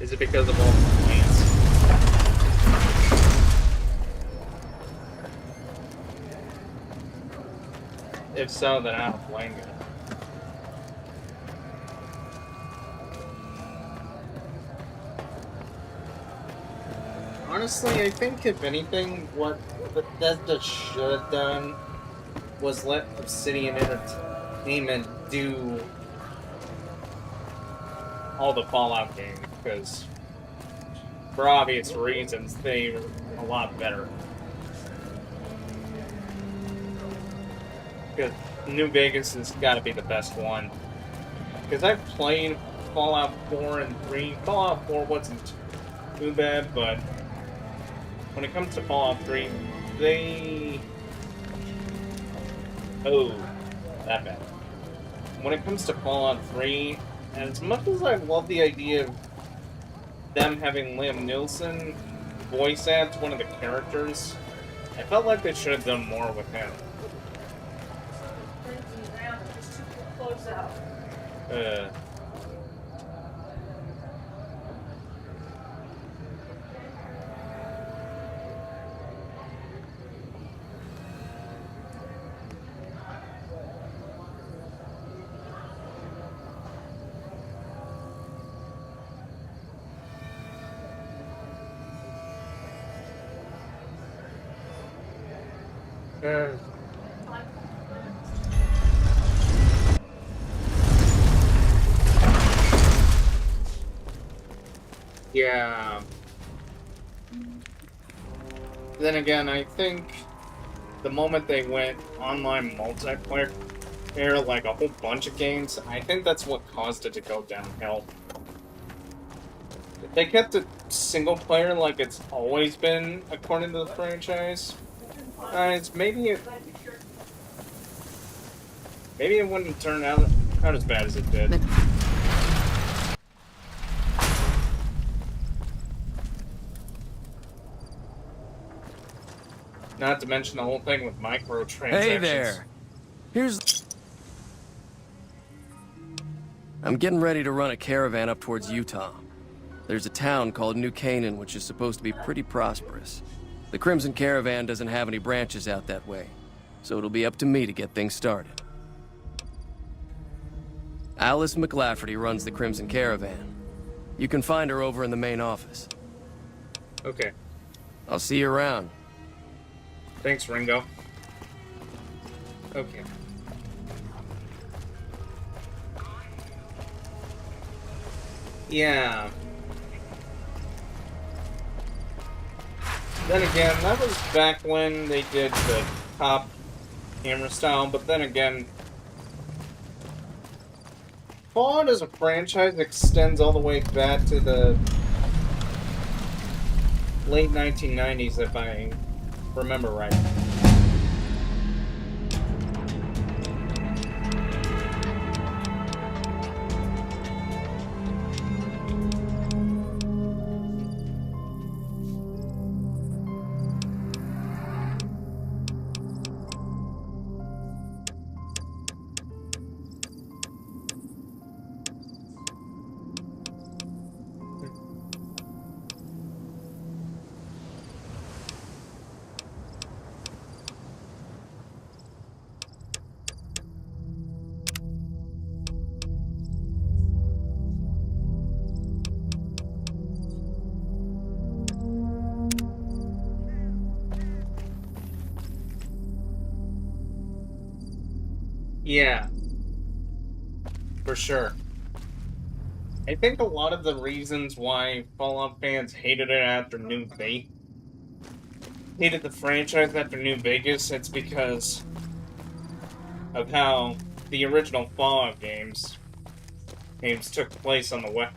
Is it because of all the plants? If so, then I don't blame you. Honestly, I think if anything, what Bethesda should have done was let Obsidian Entertainment do all the Fallout games, because for obvious reasons, they're a lot better. Because New Vegas has got to be the best one. Because I've played Fallout 4 and 3. Fallout 4 wasn't too bad, but when it comes to Fallout 3, they... Oh, that bad. When it comes to Fallout 3, and as much as I love the idea of them having Liam Neeson voice act one of the characters, I felt like they should have done more with him. Yeah. Then again, I think the moment they went online multiplayer, like a whole bunch of games, I think that's what caused it to go downhill. If they kept it single player like it's always been according to the franchise, maybe it wouldn't turn out as bad as it did. Not to mention the whole thing with microtransactions. Hey there. I'm getting ready to run a caravan up towards Utah. There's a town called New Canaan which is supposed to be pretty prosperous. The Crimson Caravan doesn't have any branches out that way, so it'll be up to me to get things started. Alice McLafferty runs the Crimson Caravan. You can find her over in the main office. Okay. I'll see you around. Thanks, Ringo. Okay. Yeah. Then again, that was back when they did the top camera style, but then again, Fallout as a franchise extends all the way back to the late 1990s, if I remember right. Yeah, for sure. I think a lot of the reasons why Fallout fans hated it after hated the franchise after New Vegas, it's because of how the original Fallout games took place on the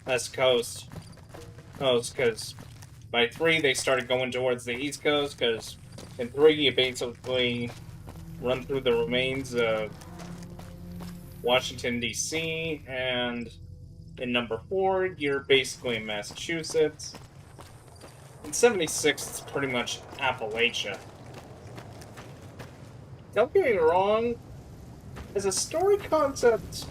West Coast. Because by 3 they started going towards the East Coast, because in 3 you basically run through the remains of Washington, D.C., and in number 4 you're basically in Massachusetts. In 76 it's pretty much Appalachia. Don't get me wrong, as a story concept,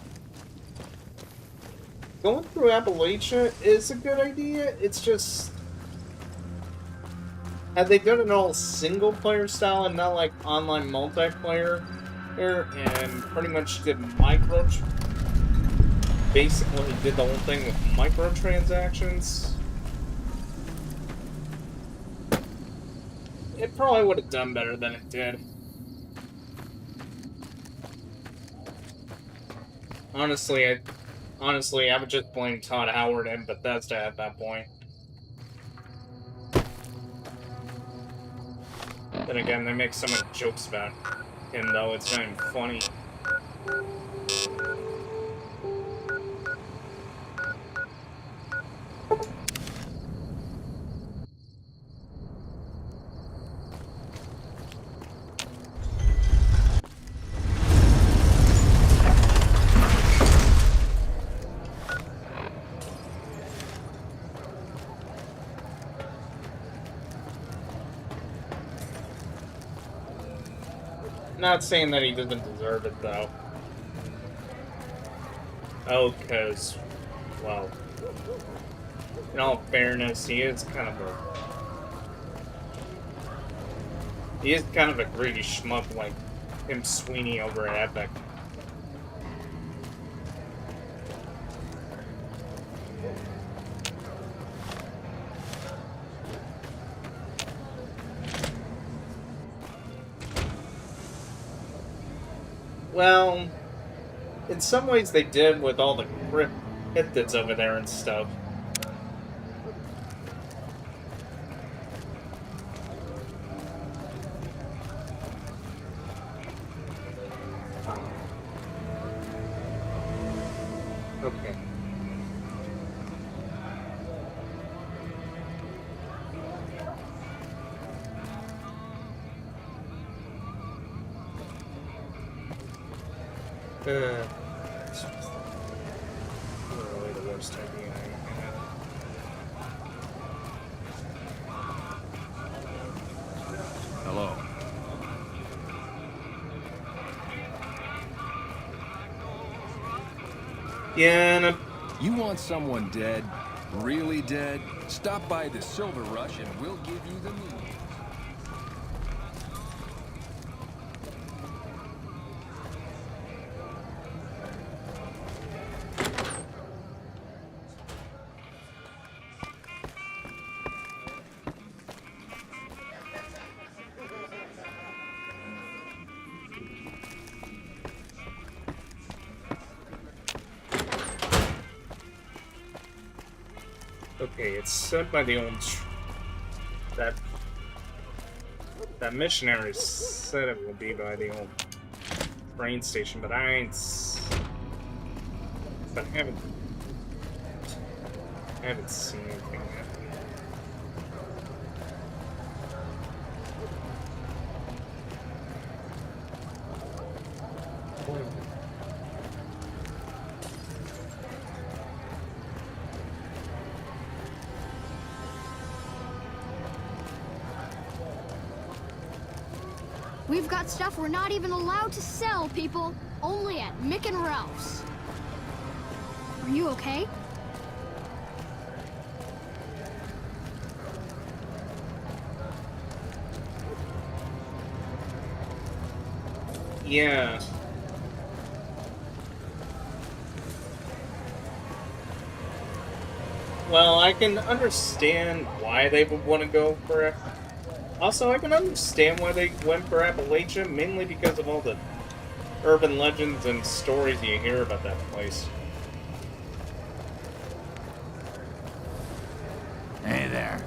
going through Appalachia is a good idea. It's just, had they done it all single-player style and not like online multiplayer here, and pretty much did basically did the whole thing with microtransactions, it probably would have done better than it did. Honestly, I would just blame Todd Howard and Bethesda at that point. Then again, they make so many jokes about him, though, it's not even funny. Not saying that he doesn't deserve it, though. Oh, because, well, in all fairness, he is kind of a greedy schmuck like Tim Sweeney over at Epic. Well, in some ways they did with all the cryptids over there and stuff. Okay. Really the worst idea I had. Hello. Yeah, and you want someone dead? Really dead? Stop by the Silver Rush and we'll give you the news. Okay, it's said by the old that missionary said it will be by the old train station, but I haven't seen anything yet. We've got stuff we're not even allowed to sell, people. Only at Mick and Ralph's. Are you okay? Yeah. Well, I can understand why they would want to go for it. Also, I can understand why they went for Appalachia, mainly because of all the urban legends and stories you hear about that place. Hey there.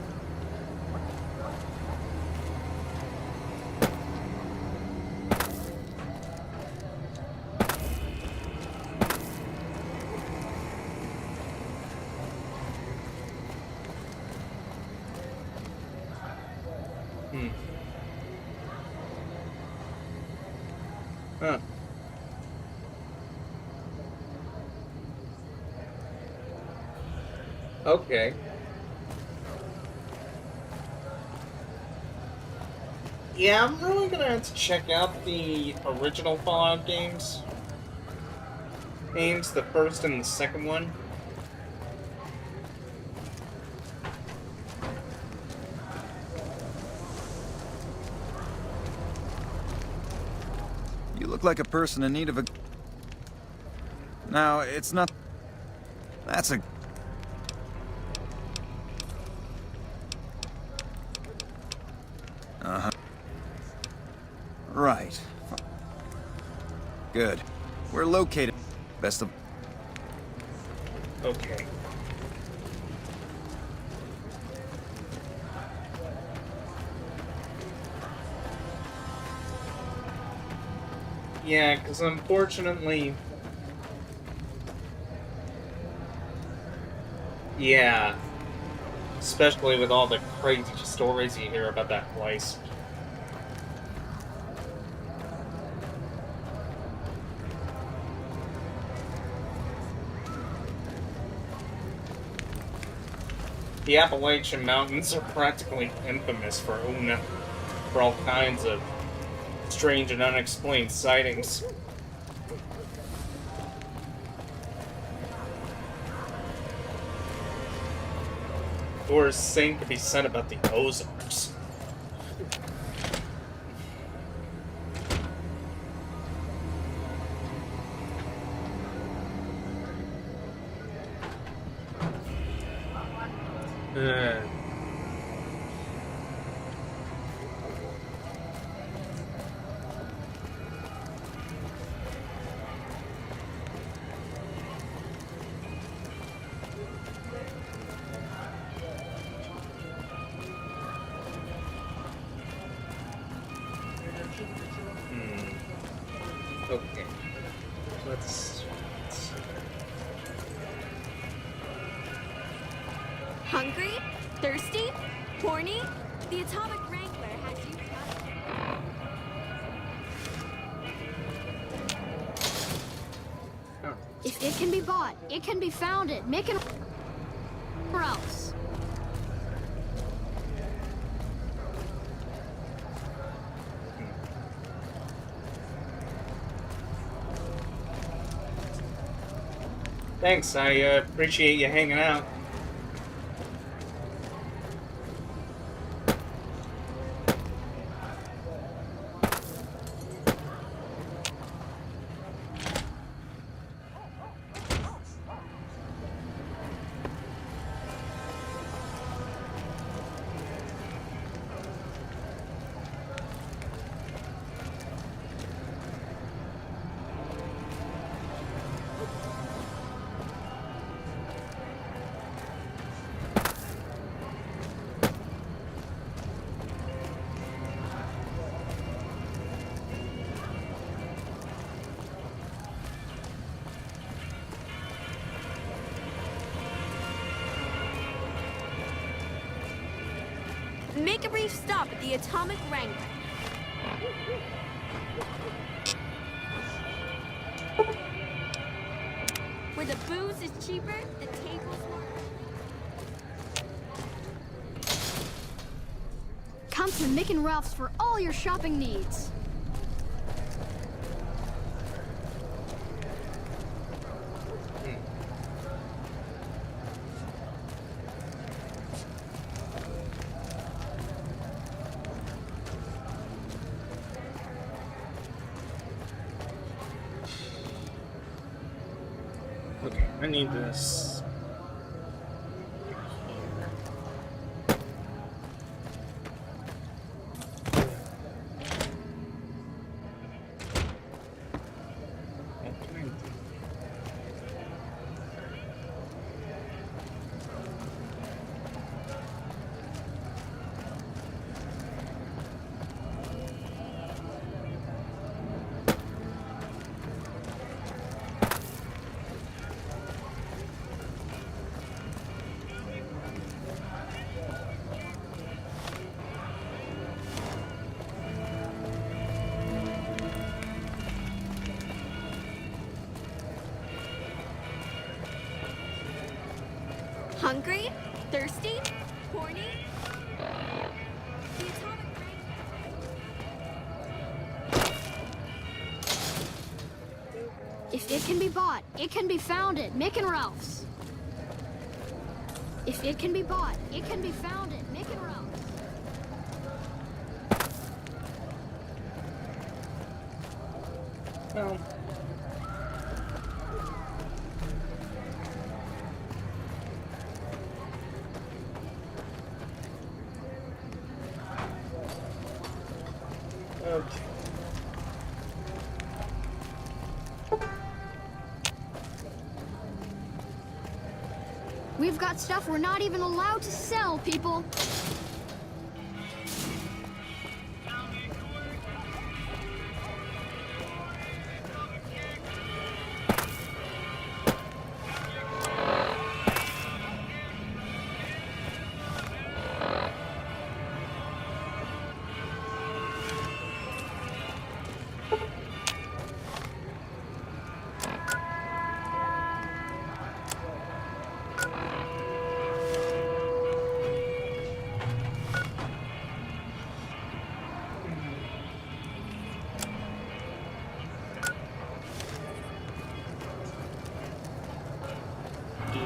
Huh. Okay. Yeah, I'm really gonna have to check out the original Fallout games. The first and the second one. You look like a person in need of a... Now, it's not... That's a... Uh-huh. Right. Good. We're located. Best of... Okay. Yeah, because unfortunately... Yeah. Especially with all the crazy stories you hear about that place. The Appalachian Mountains are practically infamous for all kinds of strange and unexplained sightings. Or the same could be said about the Ozarks. Okay. Let's Hungry? Thirsty? Horny? The Atomic Wrangler has you covered. If it can be bought, it can be found at Mick and Ralph's. Thanks, I appreciate you hanging out. Make a brief stop at the Atomic Wrangler. Where the booze is cheaper, the tables more... Come to Mick and Ralph's for all your shopping needs. Okay, I need this. Hungry? Thirsty? Horny? The Atomic If it can be bought, it can be found at Mick and Ralph's. If it can be bought, it can be found at Mick and Ralph's. Well. Okay. We've got stuff we're not even allowed to sell, people.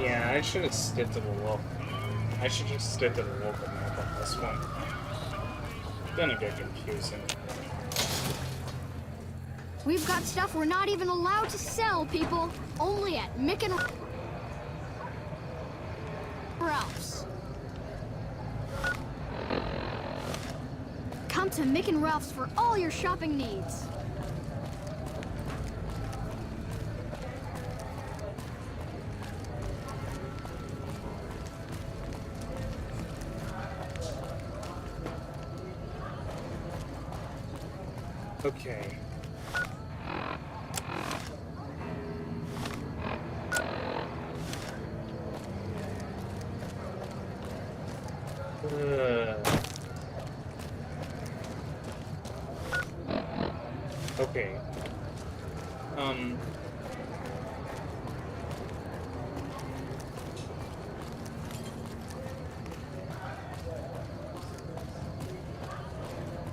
Yeah, I should have stick to the local. I should just stick to the local map on this one. Gonna get confusing. We've got stuff we're not even allowed to sell, people. Only at Mick and Ralph's. Come to Mick and Ralph's for all your shopping needs. Okay. Okay.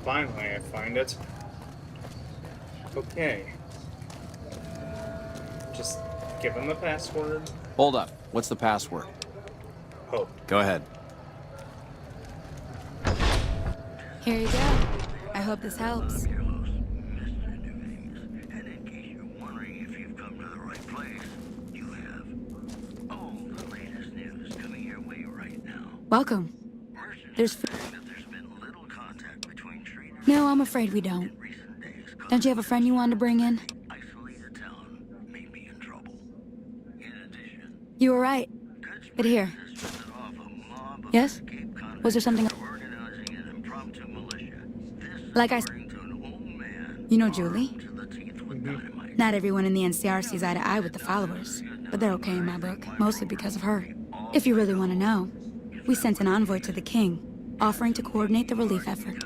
Finally, I find it. Okay. Just give him the password. Hold up. What's the password? Hope. Go ahead. Here you go. I hope this helps. Welcome. There's No, I'm afraid we don't. Don't you have a friend you wanted to bring in? You were right. But here. Yes? Was there something? Like I... You know Julie? Not everyone in the NCR sees eye to eye with the followers, but they're okay in my book, mostly because of her. If you really want to know, we sent an envoy to the king, offering to coordinate the relief effort.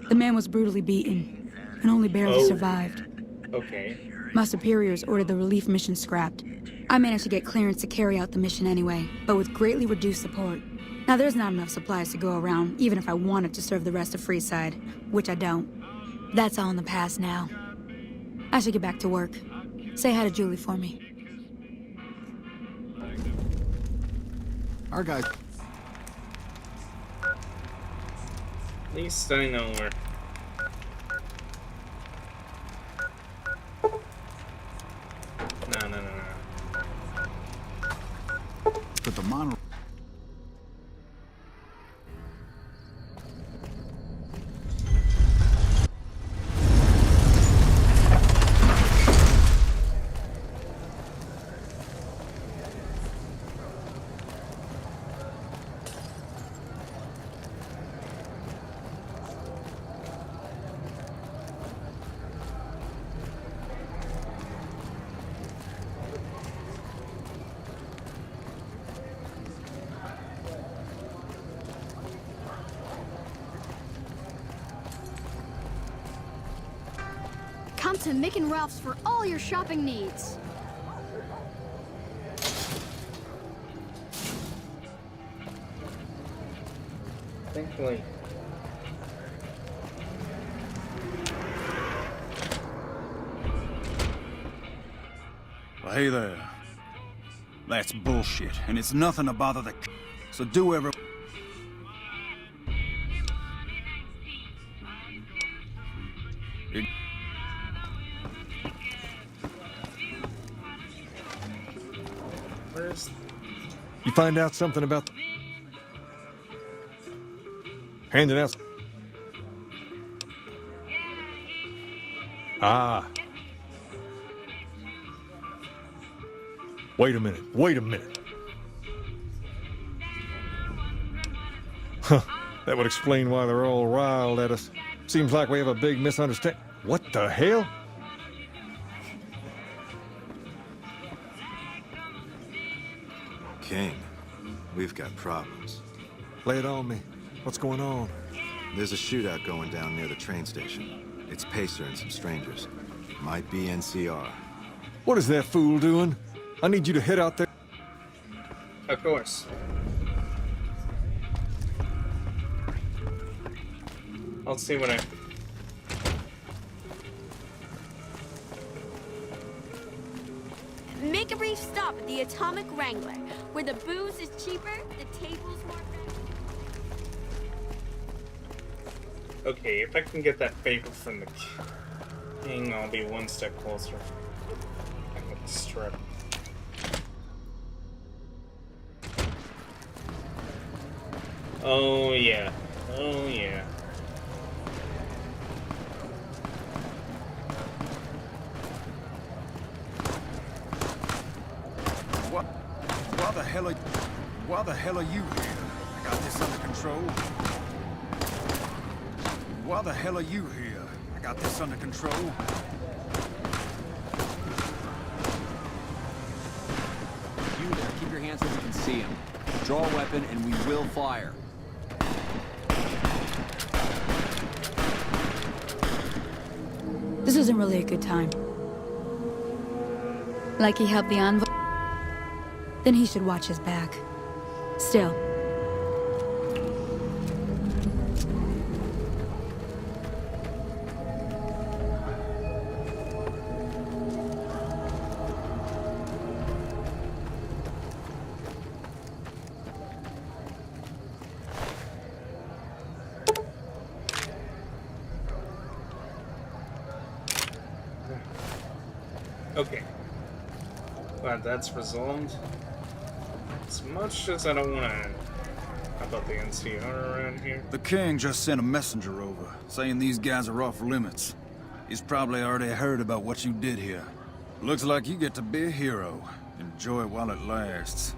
The man was brutally beaten and only barely survived. Okay. My superiors ordered the relief mission scrapped. I managed to get clearance to carry out the mission anyway, but with greatly reduced support. Now, there's not enough supplies to go around, even if I wanted to serve the rest of Freeside, which I don't. That's all in the past now. I should get back to work. Say hi to Julie for me. Our guy. At least I know where. No. But the mono. Come to Mick and Ralph's for all your shopping needs. Thankfully. Well, hey there. That's bullshit, and it's nothing to bother the. So do whatever. Where's... You find out something about handing out. Ah. Wait a minute. Huh. That would explain why they're all riled at us. Seems like we have a big misunderstanding. What the hell? King, we've got problems. Lay it on me. What's going on? There's a shootout going down near the train station. It's Pacer and some strangers. Might be NCR. What is that fool doing? I need you to head out there. Of course. I'll see what I... Make a brief stop at the Atomic Wrangler, where the booze is cheaper, the tables more friendly. Okay, if I can get that favor from the king, I'll be one step closer. I'm with the strip. Oh yeah. Oh yeah. Why the hell are you here? I got this under control. Why the hell are you here? I got this under control. You there, keep your hands where we can see him. Draw a weapon and we will fire. This isn't really a good time. Like he helped the envoy? Then he should watch his back. Still. Okay. Glad that's resolved. As much as I don't want to... How about the NCR around here? The king just sent a messenger over, saying these guys are off limits. He's probably already heard about what you did here. Looks like you get to be a hero. Enjoy it while it lasts.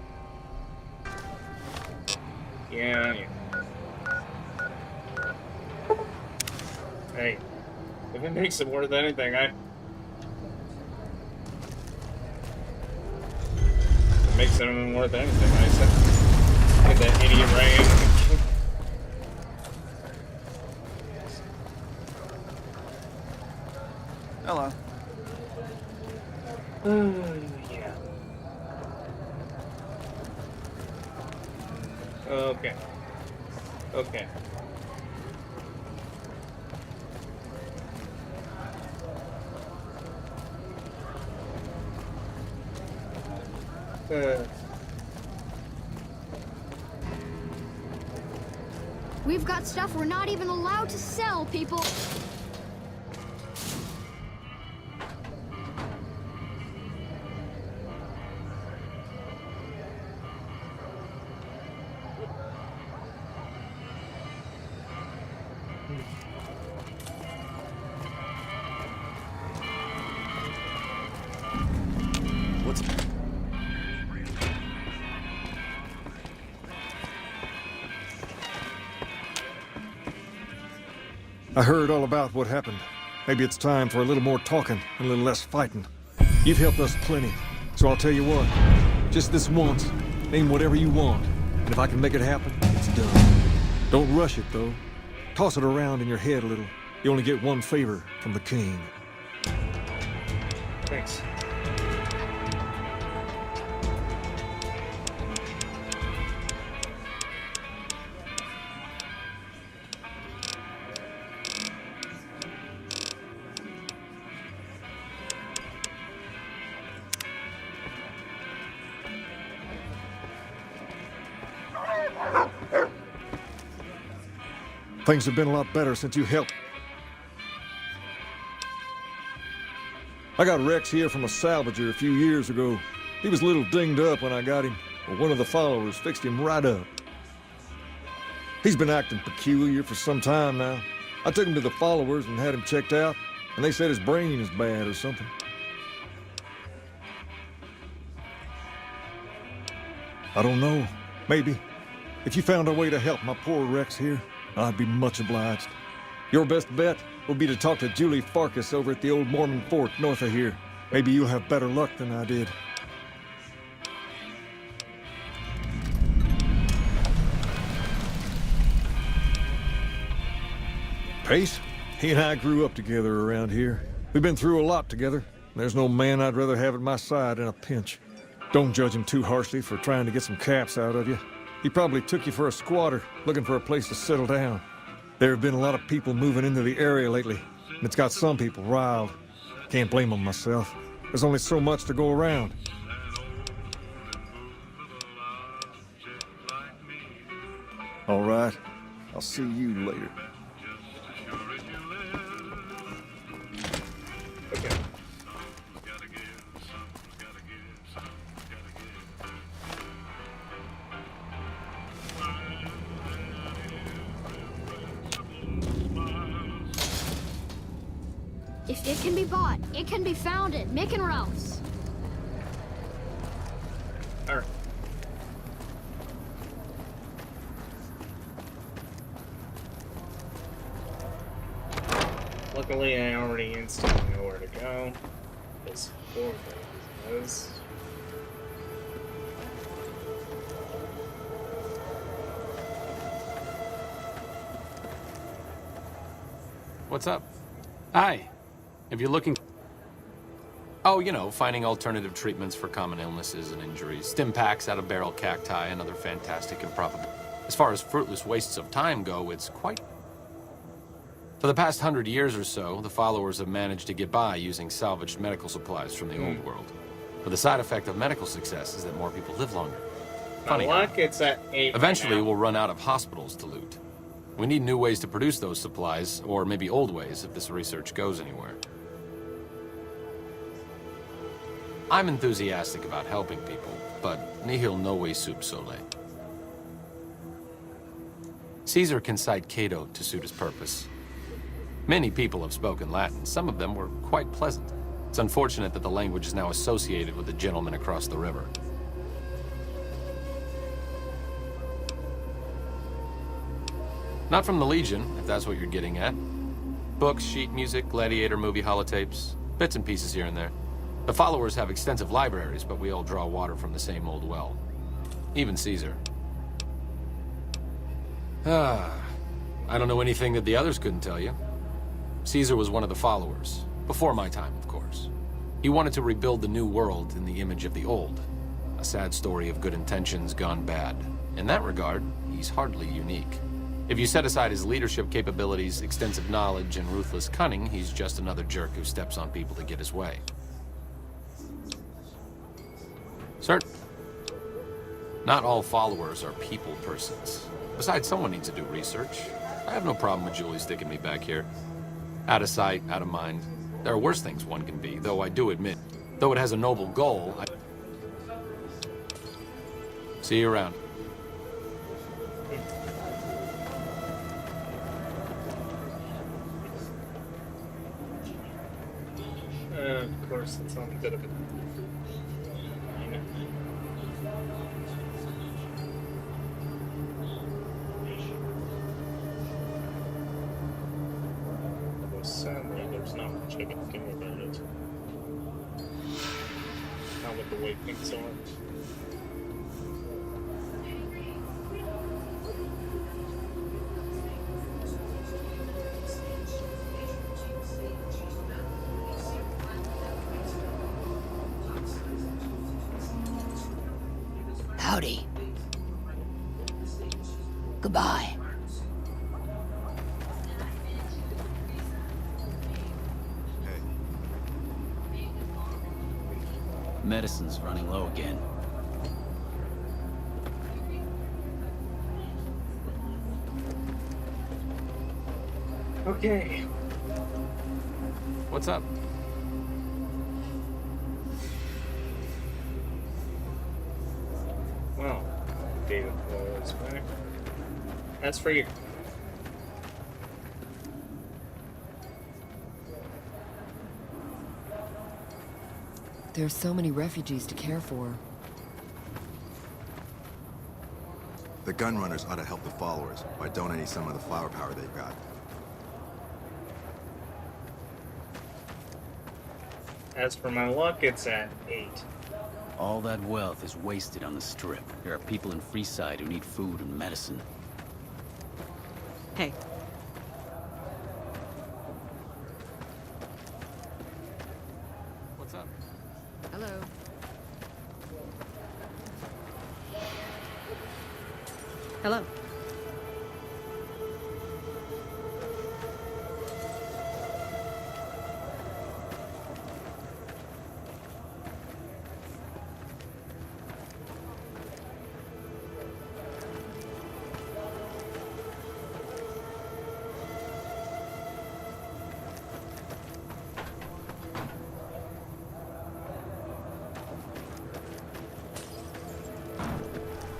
Yeah. Hey, if it makes it worth anything, It makes it even worth anything, I said. Get that idiot right. Hello. Yeah. Okay. Okay. We've got stuff we're not even allowed to sell, people. What's... I heard all about what happened. Maybe it's time for a little more talking and a little less fighting. You've helped us plenty, so I'll tell you what. Just this once, name whatever you want, and if I can make it happen, it's done. Don't rush it, though. Toss it around in your head a little. You only get one favor from the king. Thanks. Things have been a lot better since you helped. I got Rex here from a salvager a few years ago. He was a little dinged up when I got him, but one of the followers fixed him right up. He's been acting peculiar for some time now. I took him to the followers and had him checked out, and they said his brain is bad or something. I don't know. Maybe. If you found a way to help my poor Rex here, I'd be much obliged. Your best bet will be to talk to Julie Farkas over at the old Mormon fort north of here. Maybe you'll have better luck than I did. Pace? He and I grew up together around here. We've been through a lot together. There's no man I'd rather have at my side in a pinch. Don't judge him too harshly for trying to get some caps out of you. He probably took you for a squatter, looking for a place to settle down. There have been a lot of people moving into the area lately, and it's got some people riled. Can't blame them myself. There's only so much to go around. All right. I'll see you later. Okay. If it can be bought, it can be found at Mick and Ralph's. All right. Luckily, I already instantly know where to go. This floor is. What's up? Hi. If you're looking... Oh, you know, finding alternative treatments for common illnesses and injuries. Stim packs out of barrel cacti and other fantastic improbable... As far as fruitless wastes of time go, it's quite... For the past 100 years or so, the followers have managed to get by using salvaged medical supplies from the old world. But the side effect of medical success is that more people live longer. Funny how. Luck, it's at 8 Eventually, right now. we'll run out of hospitals to loot. We need new ways to produce those supplies, or maybe old ways if this research goes anywhere. I'm enthusiastic about helping people, but nihil novi sub sole. Caesar can cite Cato to suit his purpose. Many people have spoken Latin. Some of them were quite pleasant. It's unfortunate that the language is now associated with the gentleman across the river. Not from the Legion, if that's what you're getting at. Books, sheet music, gladiator movie holotapes, bits and pieces here and there. The followers have extensive libraries, but we all draw water from the same old well. Even Caesar. I don't know anything that the others couldn't tell you. Caesar was one of the followers. Before my time, of course. He wanted to rebuild the new world in the image of the old. A sad story of good intentions gone bad. In that regard, he's hardly unique. If you set aside his leadership capabilities, extensive knowledge, and ruthless cunning, he's just another jerk who steps on people to get his way. Sir, not all followers are people persons. Besides, someone needs to do research. I have no problem with Julie sticking me back here. Out of sight, out of mind. There are worse things one can be, though I do admit, though it has a noble goal, See you around. Of course, it's on a bit of a... Although sadly, there's not much I can do about it. Not with the way things are. Howdy. Goodbye. Medicine's running low again. Okay. What's up? Well, David was back. That's for you. There's so many refugees to care for. The Gunrunners ought to help the followers by donating some of the flower power they've got. As for my luck, it's at 8. All that wealth is wasted on the Strip. There are people in Freeside who need food and medicine. Hey. What's up? Hello. Hello.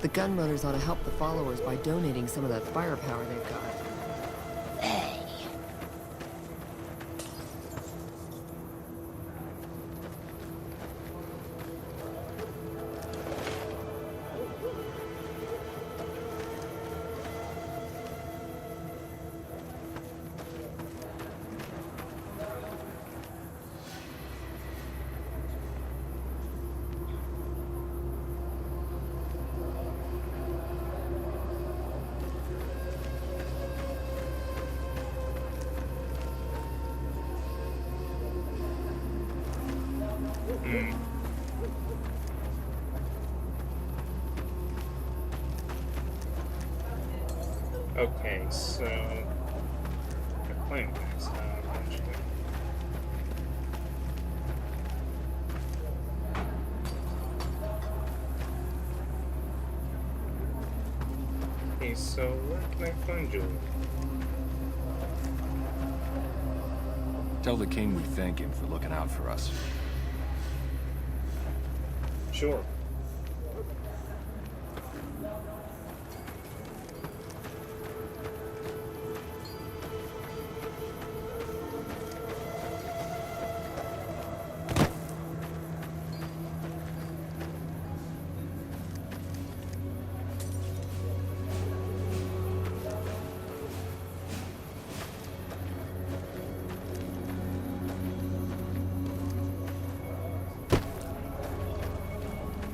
The Gunrunners ought to help the followers by donating some of that firepower they've got. Okay, so they're playing next now, eventually. Okay, so where can I find Julie? Tell the king we thank him for looking out for us. Sure.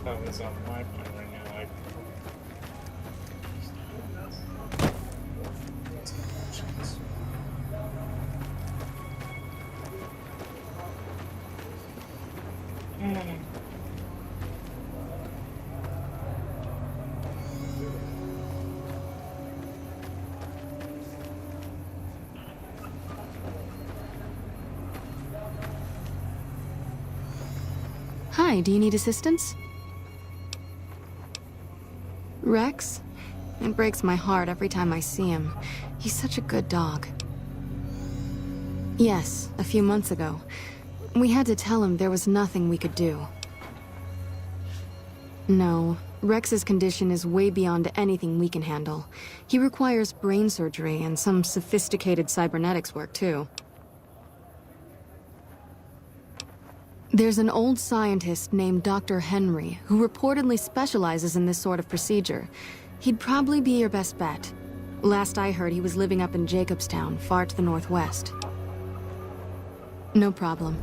That was on my phone right now. Hi, do you need assistance? Rex? It breaks my heart every time I see him. He's such a good dog. Yes, a few months ago. We had to tell him there was nothing we could do. No, Rex's condition is way beyond anything we can handle. He requires brain surgery and some sophisticated cybernetics work, too. There's an old scientist named Dr. Henry who reportedly specializes in this sort of procedure. He'd probably be your best bet. Last I heard, he was living up in Jacobstown, far to the northwest. No problem.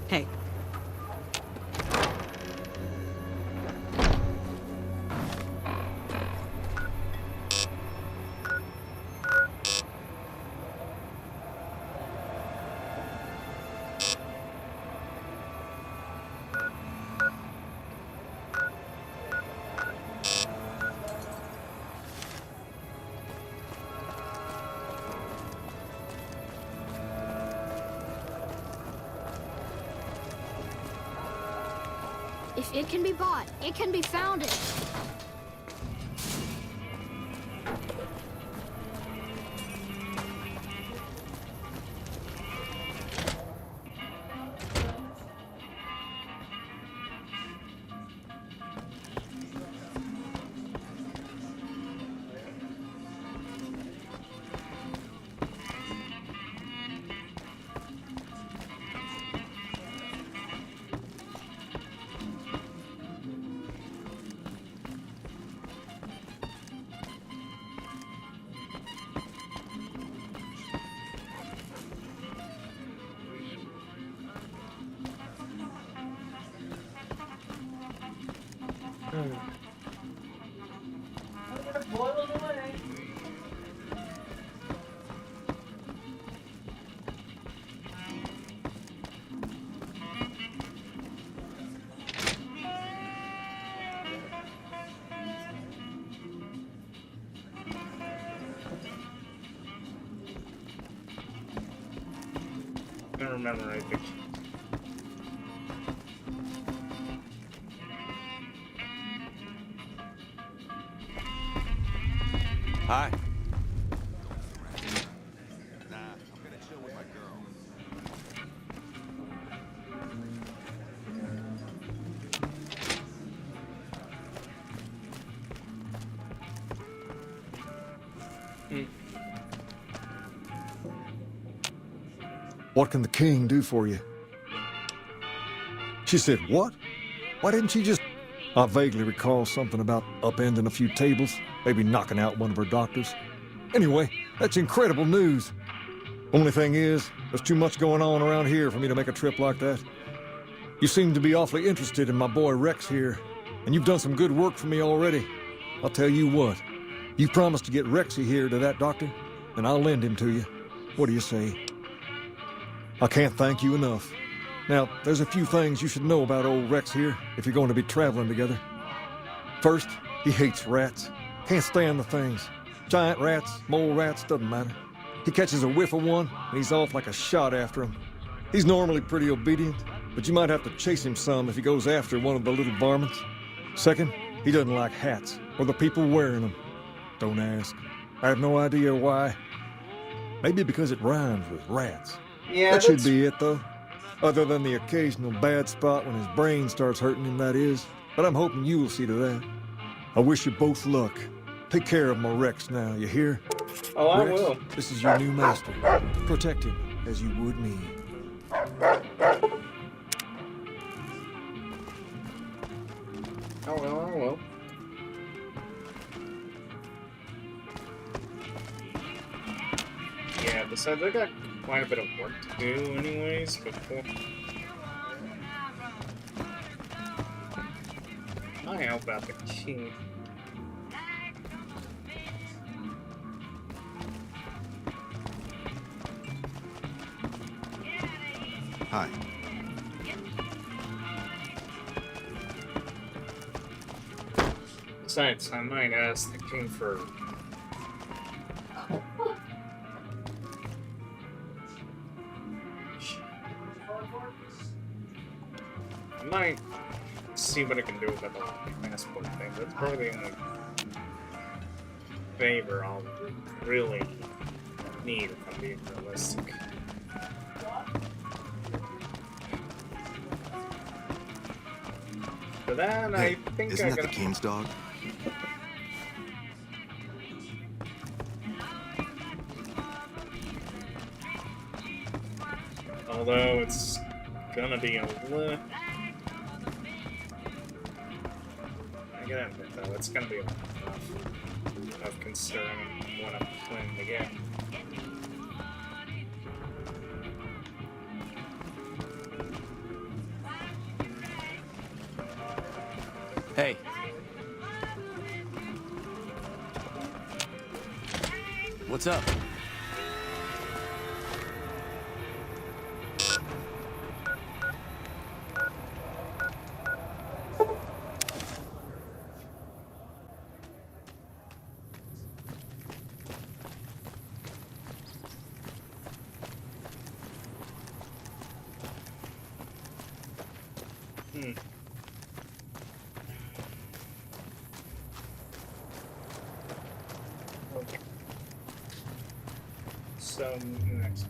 Hey. If it can be bought, it can be founded. I don't remember, I think. Hi. What can the king do for you? She said, what? Why didn't she just... I vaguely recall something about upending a few tables, maybe knocking out one of her doctors. Anyway, that's incredible news. Only thing is, there's too much going on around here for me to make a trip like that. You seem to be awfully interested in my boy Rex here, and you've done some good work for me already. I'll tell you what, you promised to get Rexy here to that doctor, and I'll lend him to you. What do you say? I can't thank you enough. Now, there's a few things you should know about old Rex here if you're going to be traveling together. First, he hates rats. Can't stand the things. Giant rats, mole rats, doesn't matter. He catches a whiff of one, and he's off like a shot after him. He's normally pretty obedient, but you might have to chase him some if he goes after one of the little varmints. Second, he doesn't like hats, or the people wearing them. Don't ask. I have no idea why. Maybe because it rhymes with rats. Yeah, that should be it, though. Other than the occasional bad spot when his brain starts hurting him, that is. But I'm hoping you will see to that. I wish you both luck. Take care of my Rex now, you hear? Oh, I Rex, will. This is your new master. Protect him as you would me. Oh, well, I will. Yeah, besides, I got quite a bit of work to do anyways before I help out the king. Hi. Besides, I might ask the king for I might see what I can do about the passport thing. That's probably the only favor I'll really need if I'm being realistic. For that, Hey, I think isn't I that got the king's dog? Although it's gonna be a little... I gotta admit though, it's gonna be a lot of considering what I'm planning to get. Hey. What's up? Okay. So, next.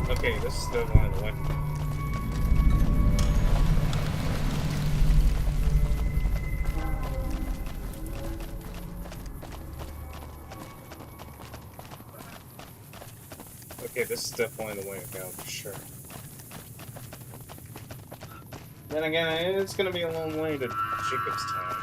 Okay, this is still one of the way. Okay, this is definitely the way to go, for sure. Then again, it's gonna be a long way to Jacob's Town.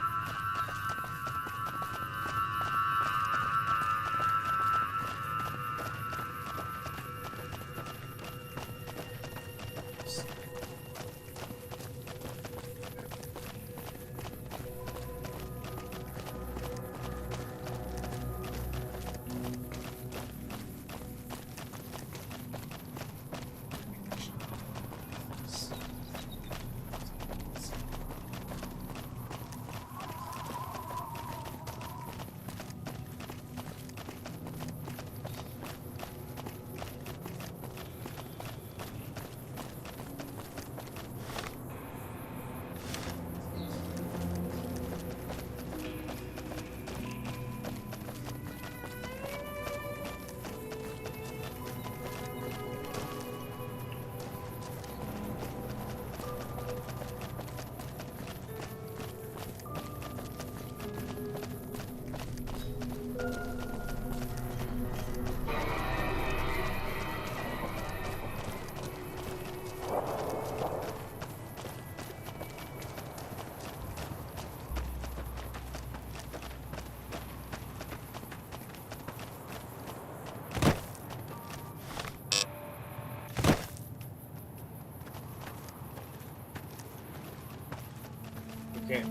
Okay.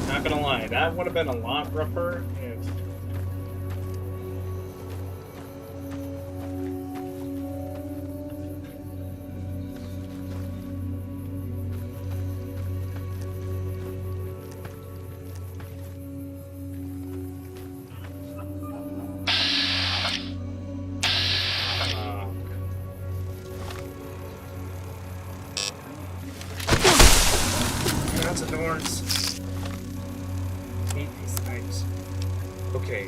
Not gonna lie, that would have been a lot rougher if... Okay,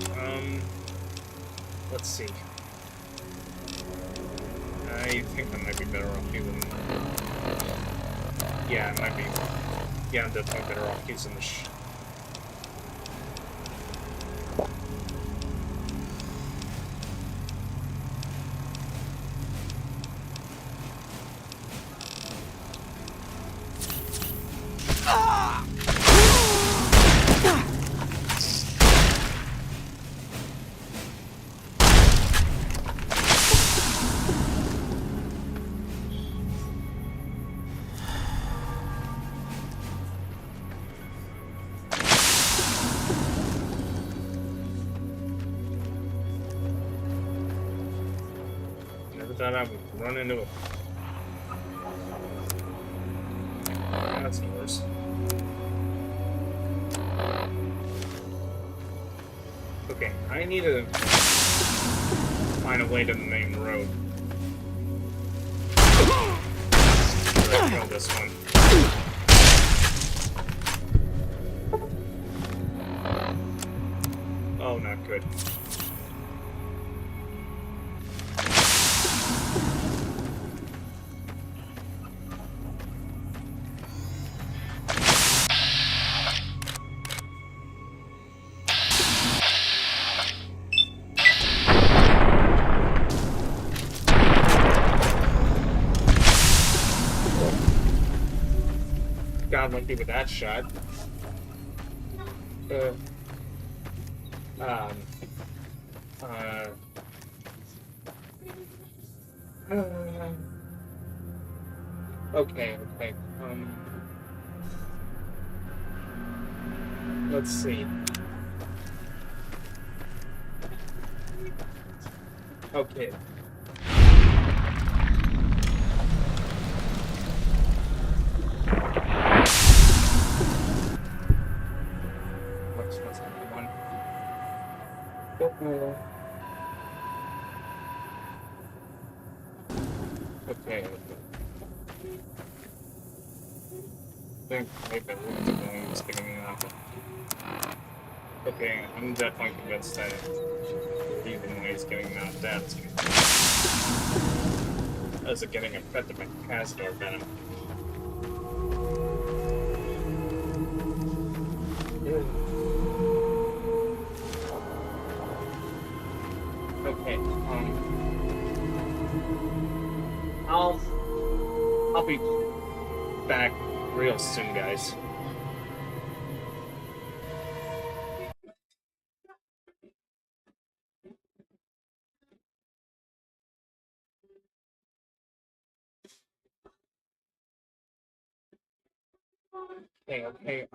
let's see. I think I might be better off using... Yeah, I might be... Yeah, I'm definitely better off using the Never thought I would run into it. That's worse. Okay, I need to find a way to the main road. Or I kill this one. Oh, not good. Got lucky with that shot. Um, okay, okay. Let's see. Okay. What's that one? Okay. I think maybe the one was getting enough. Okay, I'm definitely convinced that even when he's getting knocked out, it's as it getting affected by Cazador venom. Okay, I'll be back real soon, guys. Okay,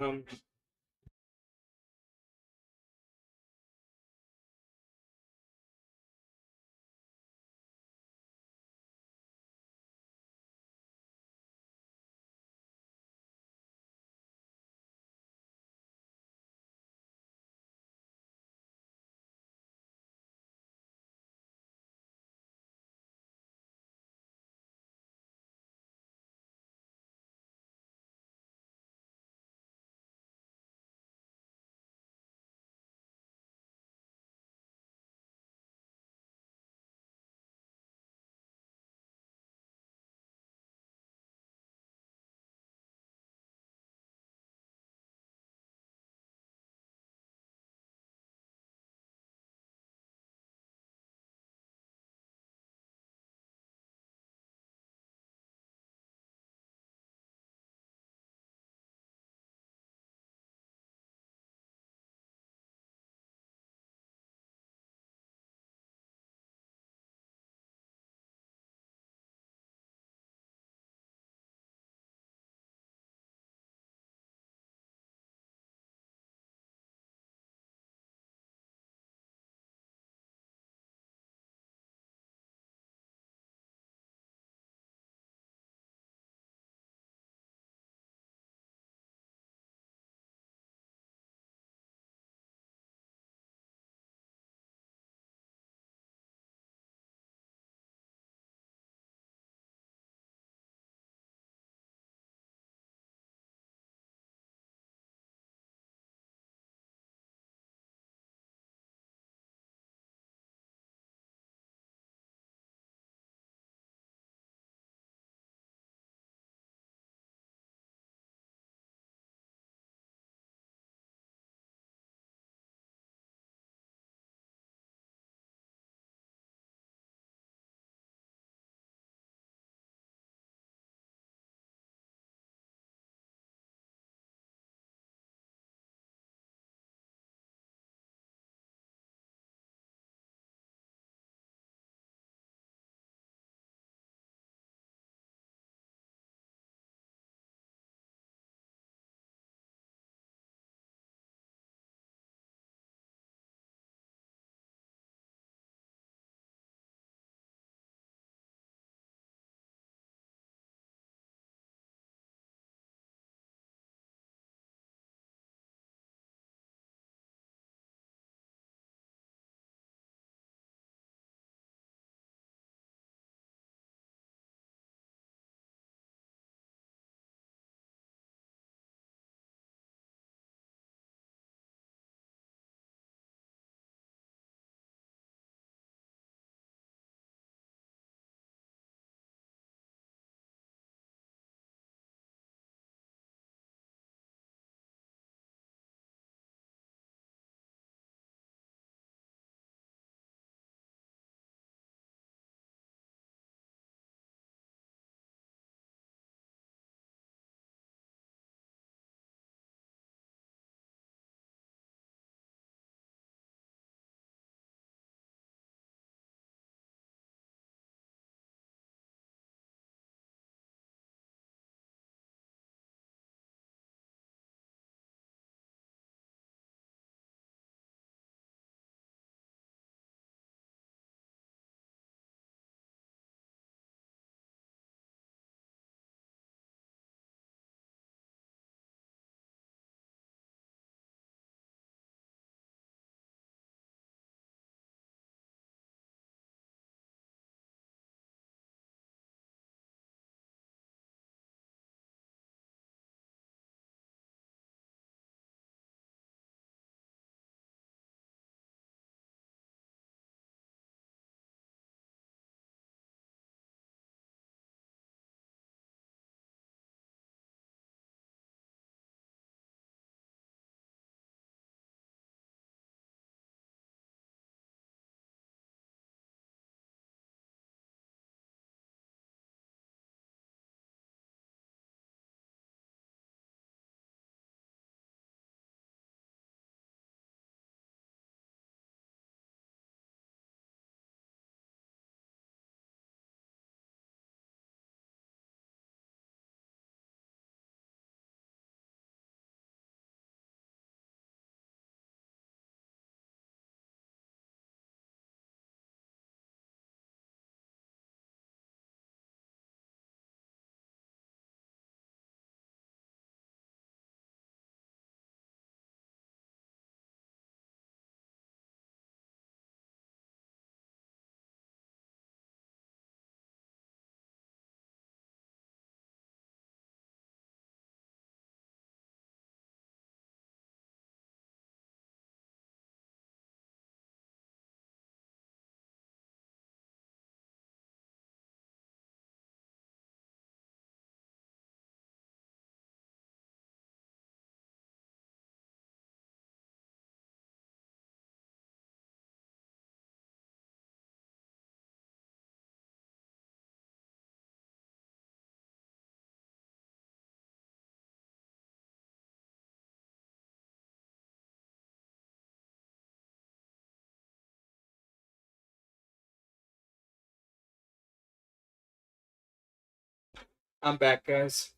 I'm back, guys.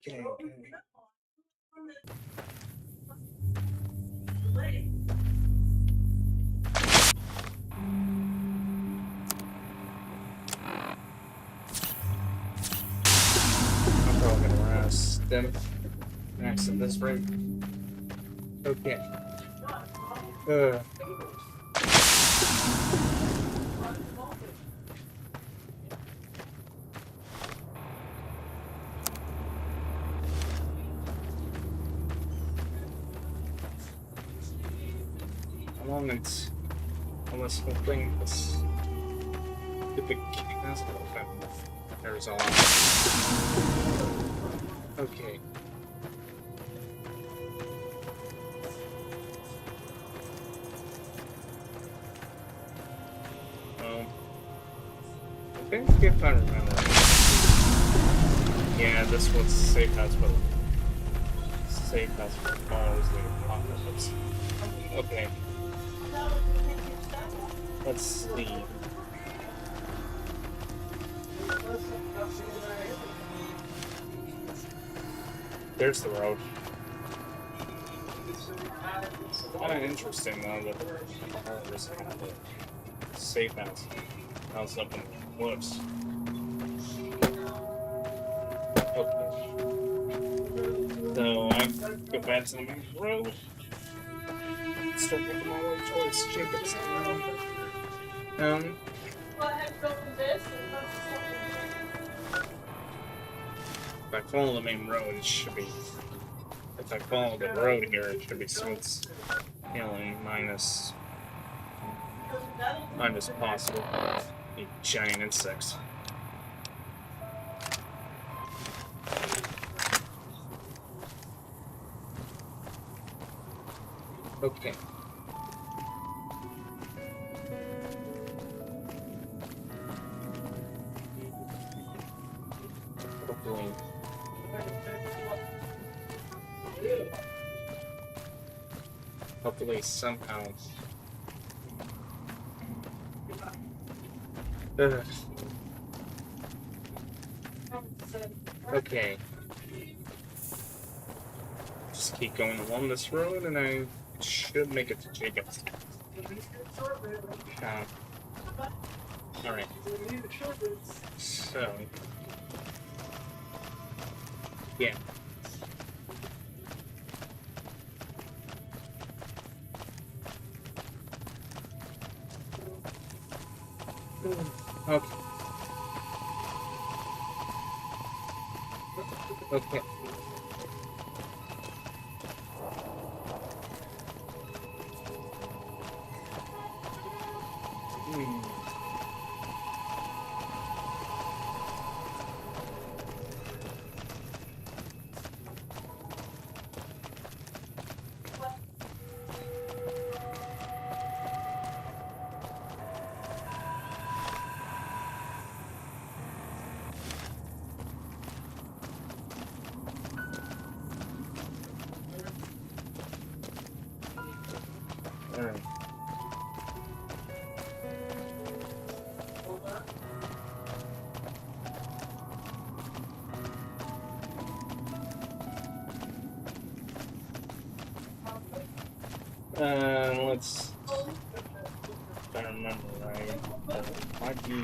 Okay. I'm probably gonna run out of stem max at this rate. Okay. How long it's on this whole thing? This stupid that's okay. There's all. Okay. I think if I remember right. Yeah, this one's safe house, but safe house follows the apocalypse. Okay. Let's see. There's the road. It's kind of interesting though that there's kind of a safe house. House up in the woods. Okay. So I go back to the main road. Start making my own choice. Jacob's. If I follow the main road, it should be. If I follow the road here, it should be smooth sailing minus possible. You giant insects. Okay. Hopefully somehow. Okay. Just keep going along this road and I should make it to Jacob's. Alright. So. Yeah. Okay. Okay. Alright. Let's. If I remember right. Might be.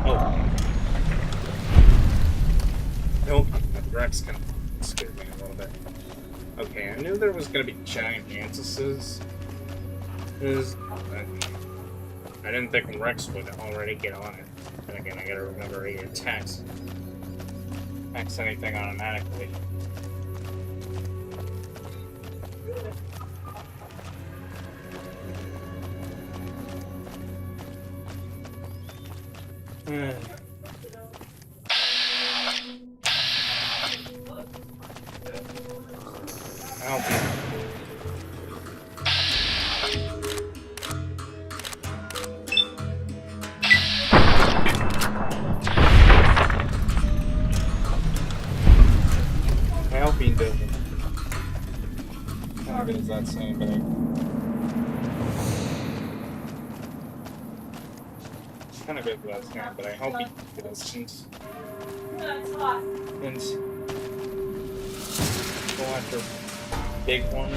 Oh. Nope. Rex kind of scared me a little bit. Okay, I knew there was gonna be giant mantises. I didn't think Rex would already get on it. And again, I gotta remember he attacks anything automatically. How good is that saying, but kind of good last time, but I hope he doesn't. And go after big ones.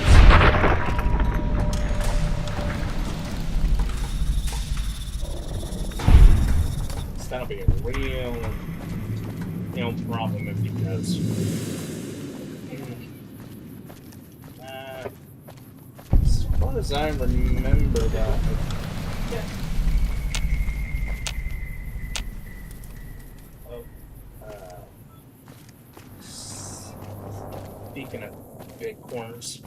So that'll be a real, problem if he does. As far as I remember that. Speaking of big corners.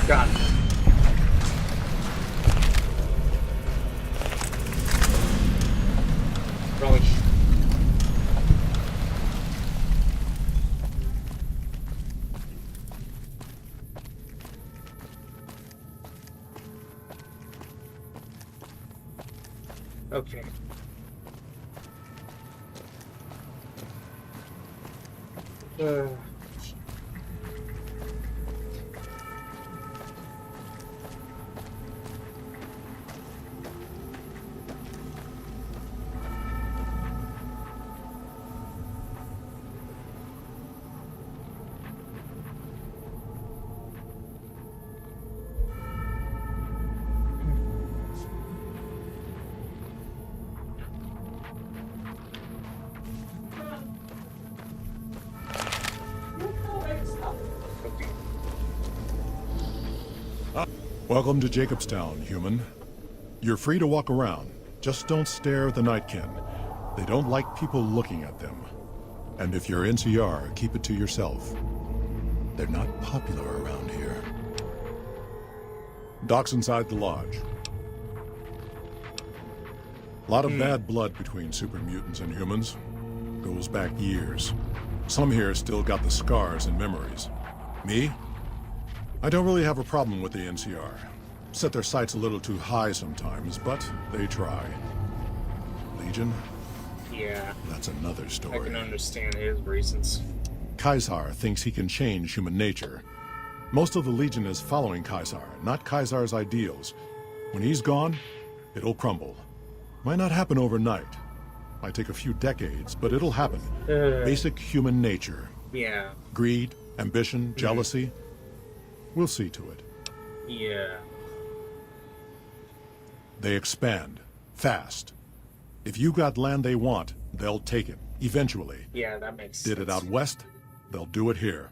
Got it. Probably. Okay. Welcome to Jacobstown, human. You're free to walk around. Just don't stare at the Nightkin. They don't like people looking at them. And if you're NCR, keep it to yourself. They're not popular around here. Doc's inside the lodge. A lot of bad blood between super mutants and humans. Goes back years. Some here still got the scars and memories. Me? I don't really have a problem with the NCR. Set their sights a little too high sometimes, but they try. Legion? Yeah. That's another story. I can understand his reasons. Caesar thinks he can change human nature. Most of the Legion is following Caesar, not Caesar's ideals. When he's gone, it'll crumble. Might not happen overnight. Might take a few decades, but it'll happen. Basic human nature. Yeah. Greed, ambition, jealousy. We'll see to it. Yeah. They expand. Fast. If you got land they want, they'll take it. Eventually. Yeah, that makes sense. Did it out west? They'll do it here.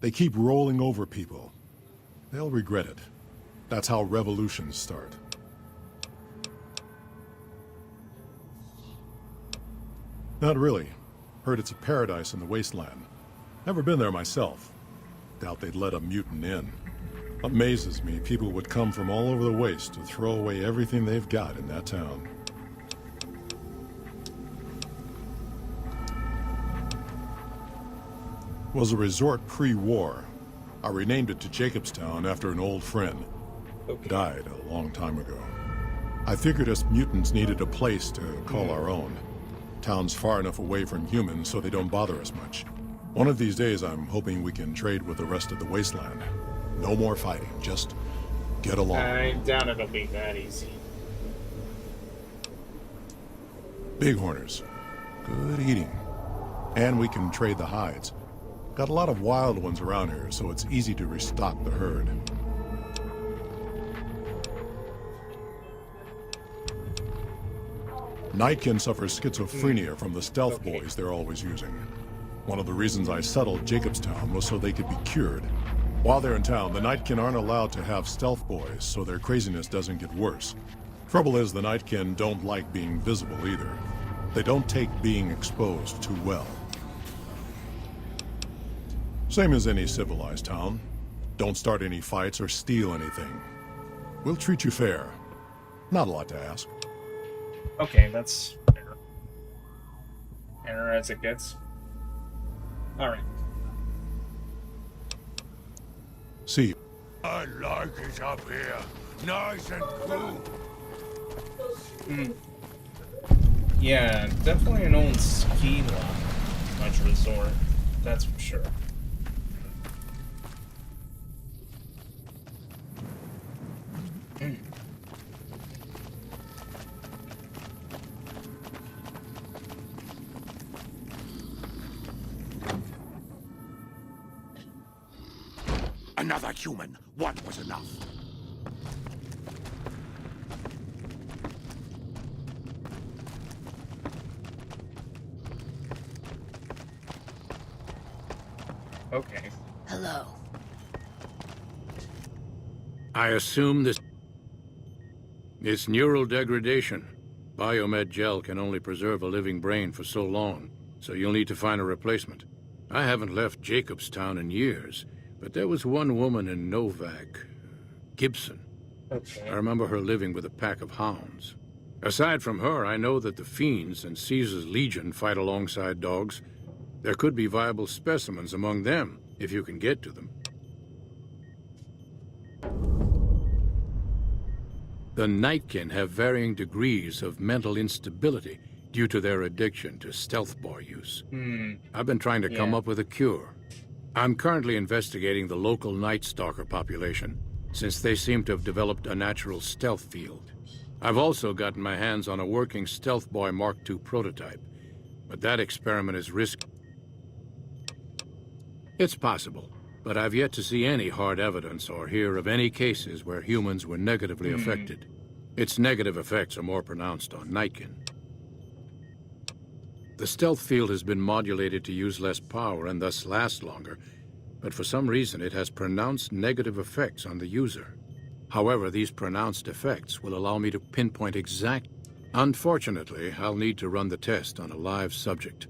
They keep rolling over people. They'll regret it. That's how revolutions start. Not really. Heard it's a paradise in the wasteland. Never been there myself. Doubt they'd let a mutant in. Amazes me people would come from all over the waste to throw away everything they've got in that town. Was a resort pre-war. I renamed it to Jacobstown after an old friend. Died a long time ago. I figured us mutants needed a place to call our own. Town's far enough away from humans so they don't bother us much. One of these days I'm hoping we can trade with the rest of the wasteland. No more fighting, just get along. I doubt it'll be that easy. Bighorners. Good eating. And we can trade the hides. Got a lot of wild ones around here, so it's easy to restock the herd. Nightkin suffers schizophrenia from the stealth boys they're always using. One of the reasons I settled Jacobstown was so they could be cured. While they're in town, the Nightkin aren't allowed to have stealth boys, so their craziness doesn't get worse. Trouble is, the Nightkin don't like being visible either. They don't take being exposed too well. Same as any civilized town. Don't start any fights or steal anything. We'll treat you fair. Not a lot to ask. Okay, that's fair. Fair as it gets. Alright. See. I like it up here. Nice and cool. Yeah, definitely an old ski lodge resort. That's for sure. Another human. One was enough. Okay. Hello. I assume this... It's neural degradation. Biomed gel can only preserve a living brain for so long, so you'll need to find a replacement. I haven't left Jacobstown in years, but there was one woman in Novak, Gibson. Okay. I remember her living with a pack of hounds. Aside from her, I know that the Fiends and Caesar's Legion fight alongside dogs. There could be viable specimens among them, if you can get to them. The Nightkin have varying degrees of mental instability due to their addiction to stealth boy use. I've been trying to come up with a cure. I'm currently investigating the local Night Stalker population, since they seem to have developed a natural stealth field. I've also gotten my hands on a working Stealth Boy Mark II prototype, but that experiment is risky. It's possible, but I've yet to see any hard evidence or hear of any cases where humans were negatively affected. Its negative effects are more pronounced on Nightkin. The stealth field has been modulated to use less power and thus last longer, but for some reason it has pronounced negative effects on the user. However, these pronounced effects will allow me to pinpoint exact... Unfortunately, I'll need to run the test on a live subject.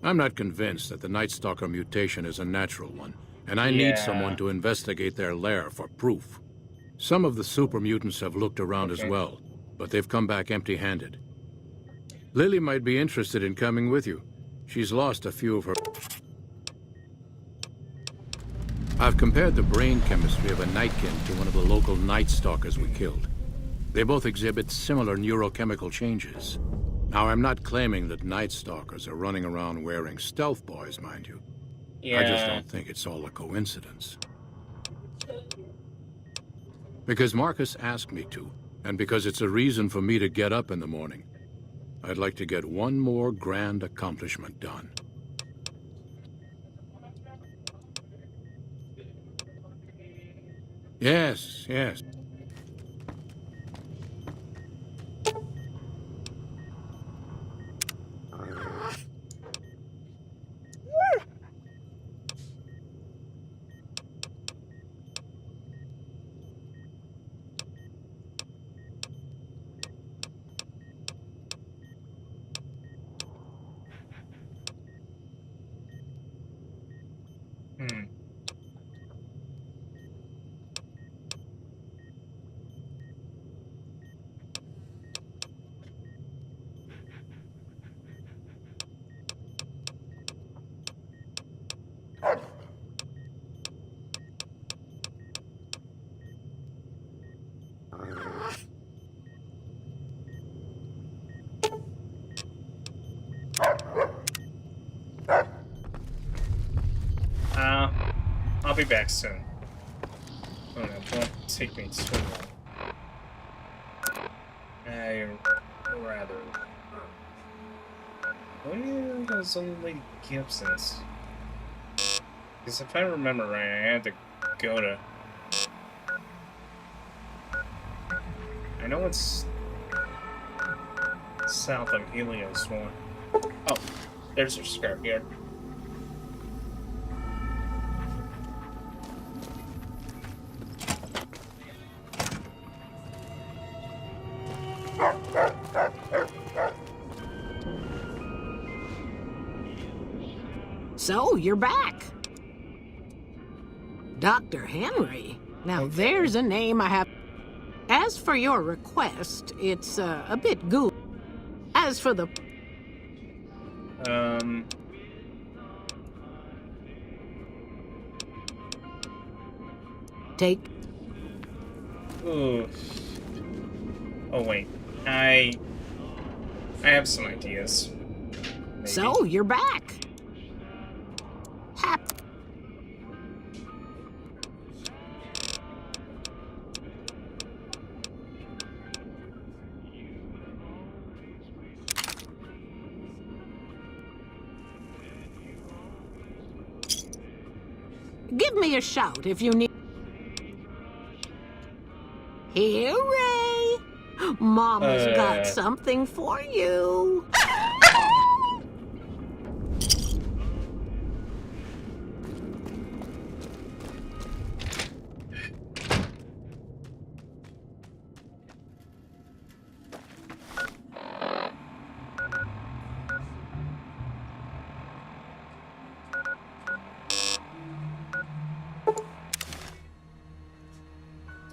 I'm not convinced that the Night Stalker mutation is a natural one, and I need someone to investigate their lair for proof. Some of the super mutants have looked around as well, but they've come back empty-handed. Lily might be interested in coming with you. She's lost a few of her... I've compared the brain chemistry of a Nightkin to one of the local Night Stalkers we killed. They both exhibit similar neurochemical changes. Now, I'm not claiming that Night Stalkers are running around wearing stealth boys, mind you. I just don't think it's all a coincidence. Because Marcus asked me to, and because it's a reason for me to get up in the morning, I'd like to get one more grand accomplishment done. Yes, yes. I'll be back soon. Oh no, it won't take me too long. I rather... Where are those old Lady Gibsons? Because if I remember right, I had to go to... I know it's south of Helios 1. Oh, there's your scrapyard. So, you're back. Dr. Henry. Now, there's a name I have... As for your request, it's a bit goo. As for the... Take... Ooh. Oh, wait. I have some ideas. Maybe. So, you're back. Give me a shout if you need... Hooray! Mama's got something for you.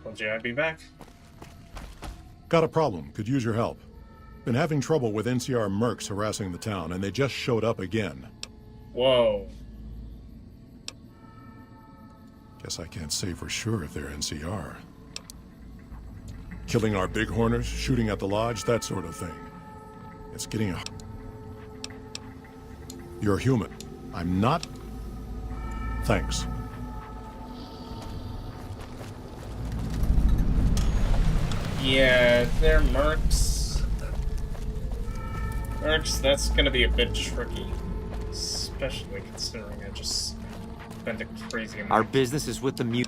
Told you I'd be back. Got a problem. Could use your help. Been having trouble with NCR mercs harassing the town, and they just showed up again. Whoa. Guess I can't say for sure if they're NCR. Killing our bighorners, shooting at the lodge, that sort of thing. It's getting a... You're human. I'm not... Thanks. Yeah, they're mercs. Mercs, that's gonna be a bit tricky. Especially considering I just spent a crazy amount. Our business is with the mute.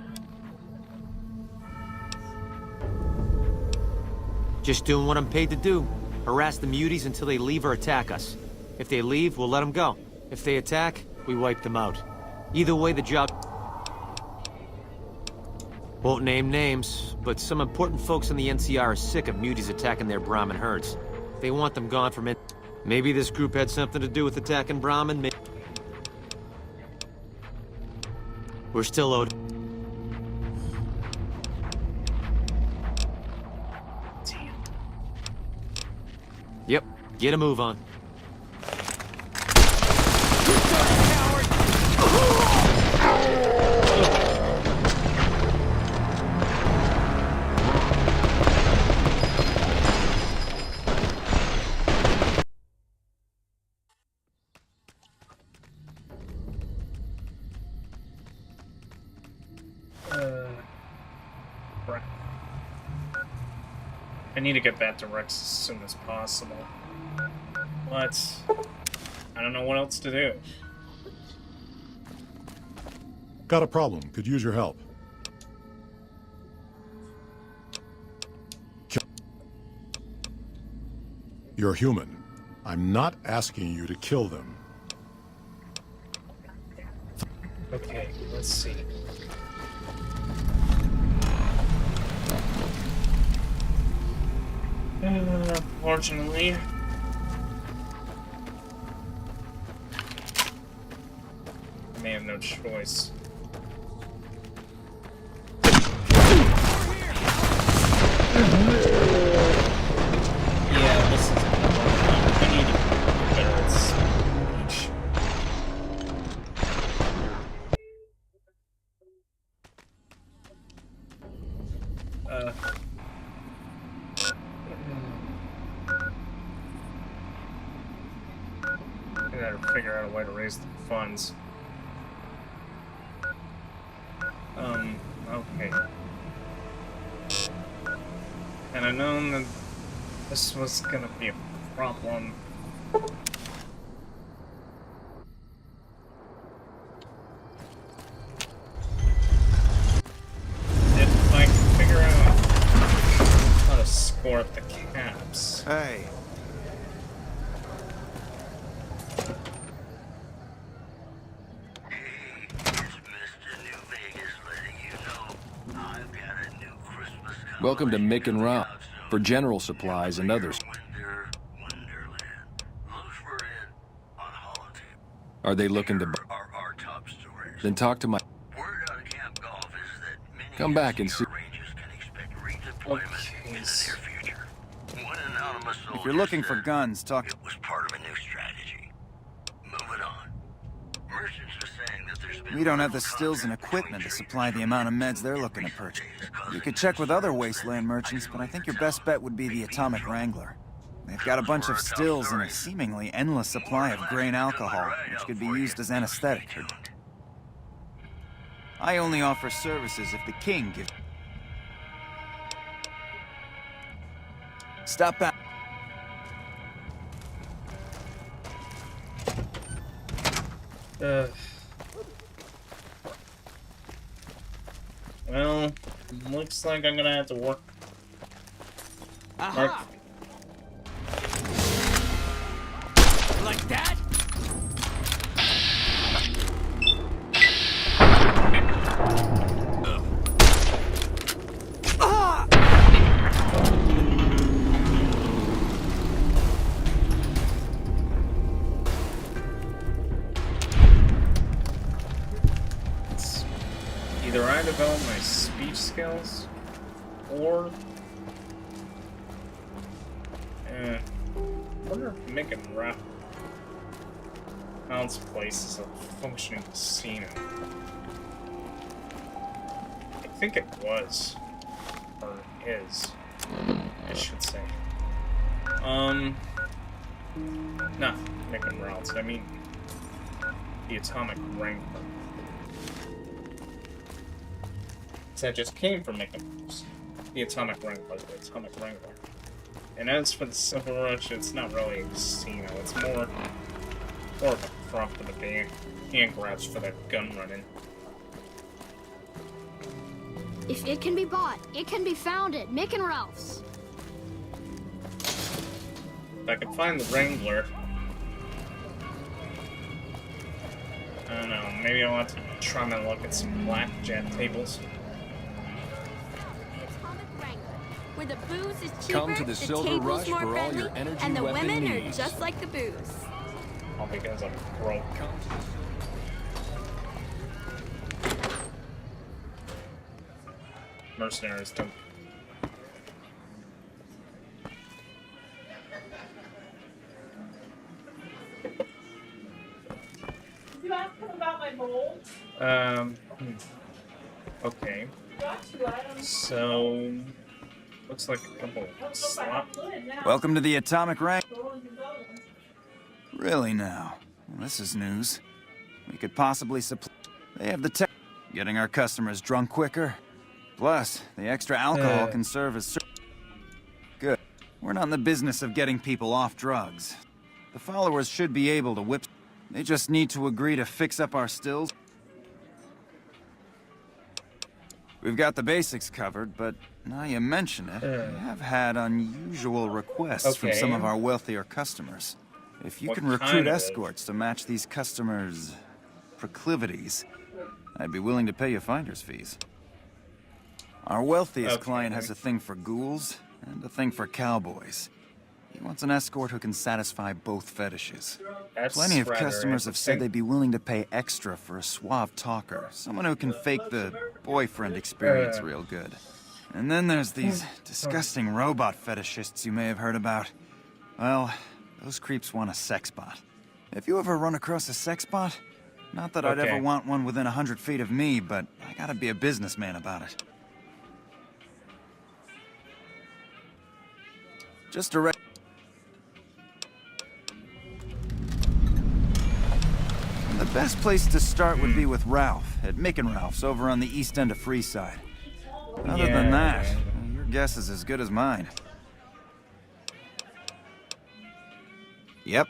Just doing what I'm paid to do. Harass the muties until they leave or attack us. If they leave, we'll let them go. If they attack, we wipe them out. Either way, the job... Won't name names, but some important folks in the NCR are sick of muties attacking their Brahmin herds. They want them gone from it. Maybe this group had something to do with attacking Brahmin. We're still owed. Yep, get a move on. Right. I need to get back to Rex as soon as possible. But I don't know what else to do. Got a problem. Could use your help. You're human. I'm not asking you to kill them. Okay, let's see. Fortunately, I may have no choice. Yeah, this is I need to get better at speech. I gotta figure out a way to raise the funds. Okay. And I known that this was gonna be a problem. If I can figure out how to score up the caps. Hey. Welcome to Mick and Rob for general supplies and others. Are they looking to... Then talk to my... Come back and see... If you're looking for guns, talk... We don't have the stills and equipment to supply the amount of meds they're looking to purchase. You could check with other Wasteland merchants, but I think your best bet would be the Atomic Wrangler. They've got a bunch of stills and a seemingly endless supply of grain alcohol, which could be used as anesthetic. I only offer services if the king gives... Stop back. Well, looks like I'm gonna have to work. Aha! Like that? Either I develop my speech skills, or I wonder if making rap Mount's place is a functioning casino. I think it was, or is, I should say. Not making routes. I mean the Atomic Wrangler. That just came from making the Atomic Wrangler, And as for the Silver Rush, it's not really a casino. It's more of a prop for the hand grabs for that gun running. If it can be bought, it can be found at Mick and Ralph's. If I can find the Wrangler, I don't know. Maybe I'll have to try my luck at some blackjack tables. Where the booze is cheaper, Come to the Silver table's Rush more for all friendly, your energy and the weapon women needs. are just like the booze. All because I'm broke. Mercenaries don't. Did you ask him about my mold? Okay. Got you, Adam. So, looks like a couple of slop. Welcome to the Atomic Wrangler. Really now? Well, this is news. We could possibly supply... They have the tech... Getting our customers drunk quicker. Plus, the extra alcohol can serve as... Good. We're not in the business of getting people off drugs. The followers should be able to whip... They just need to agree to fix up our stills. We've got the basics covered, but now you mention it, we have had unusual requests from some of our wealthier customers. If you can recruit escorts to match these customers' proclivities, I'd be willing to pay you finder's fees. Our wealthiest client has a thing for ghouls and a thing for cowboys. He wants an escort who can satisfy both fetishes. Plenty of customers have said they'd be willing to pay extra for a suave talker, someone who can fake the boyfriend experience real good. And then there's these disgusting robot fetishists you may have heard about. Well, those creeps want a sex bot. If you ever run across a sex bot, not that I'd ever want one within 100 feet of me, but I gotta be a businessman about it. Just a The best place to start would be with Ralph, at Mick and Ralph's over on the east end of Freeside. Other than that, your guess is as good as mine. Yep.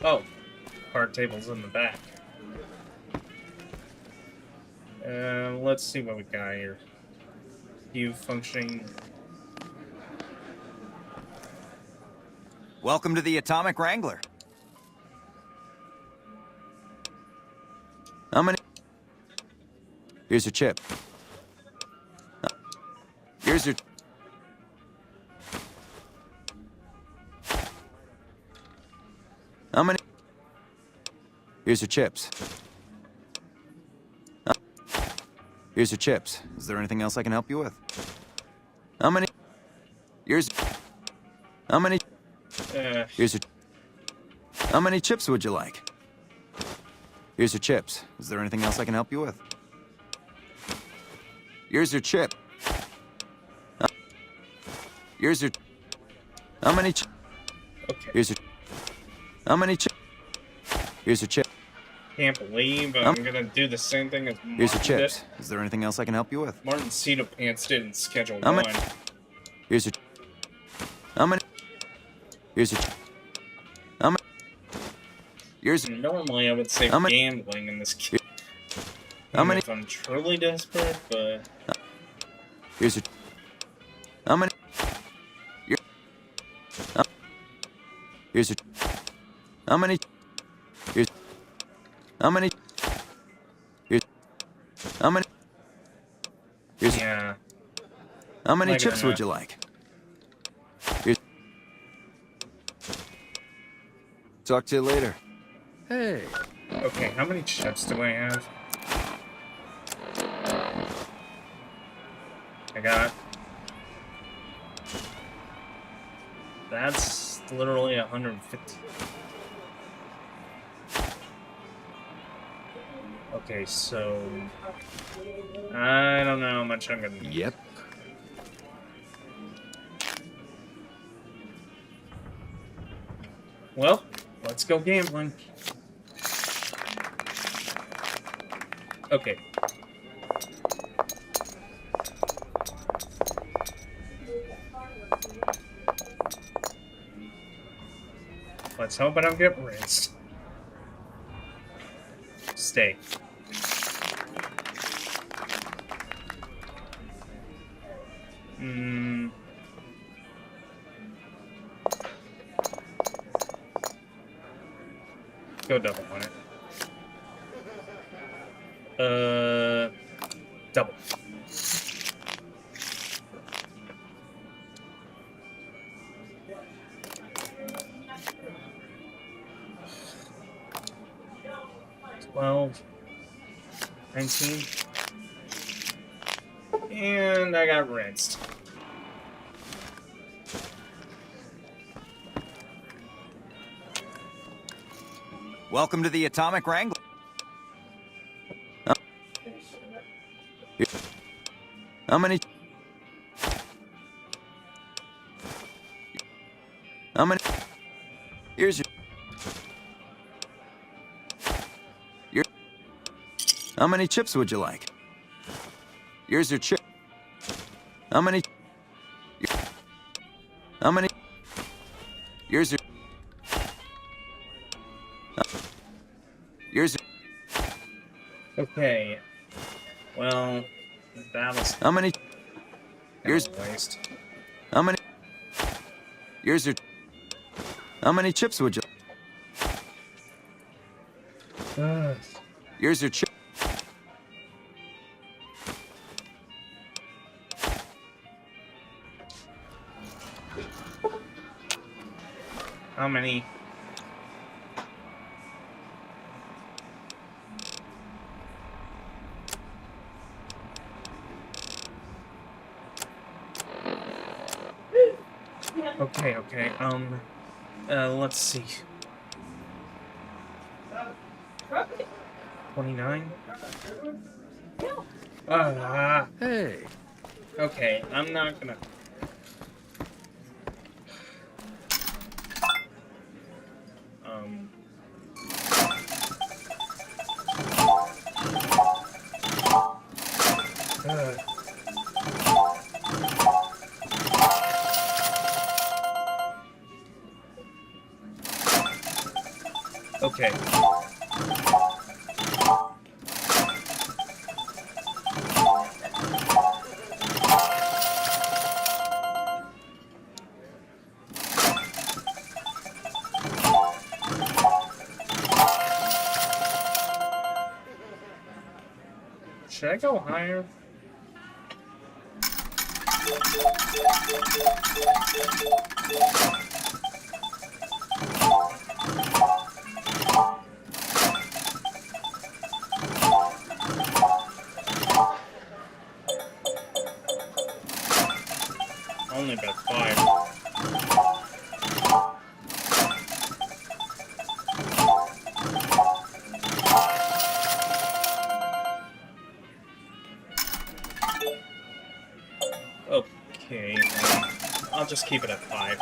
Oh. Card table's in the back. Let's see what we got here. You functioning... Welcome to the Atomic Wrangler. How many? Here's your chip. Here's your... How many? Here's your chips. Here's your chips. Is there anything else I can help you with? How many? Here's... How many? Here's your... How many chips would you like? Here's your chips. Is there anything else I can help you with? Here's your chip. Here's your... How many Okay. Here's your... How many Here's your chip. Can't believe I'm gonna do the same thing as Martin Here's your did. chips. Is there anything else I can help you with? Martin Cedar Pants did in Schedule How 1. many... Here's your... How many... Here's your... How many... Here's... Normally I would say How many... gambling in this case. How many... If I'm truly desperate, but... Here's your... How many... Here's your... How many... Here's... How many... Here's... How many... Here's... Yeah. How many Like chips or would not. you like? Here's... Talk to you later. Hey. Okay, how many chips do I have? I got... That's literally 150. Okay, so... I don't know how much I'm gonna... Yep. Well, let's go gambling. Okay. Let's hope I don't get rinsed. Stay. Go double on it. Double. $12, $19, and I got rinsed. Welcome to the Atomic Wrangler. How many... How many... Here's your... How many chips would you like? Here's your chip. How many... How many... Here's your... Here's your... Okay. Well, that was... How many... Here's... a waste. How many... Here's your... How many chips would you... Here's your chip. How many? Okay, okay, let's see. 29? Hey. Okay, I'm not gonna... Okay. Should I go higher? Only about 5. just keep it at 5.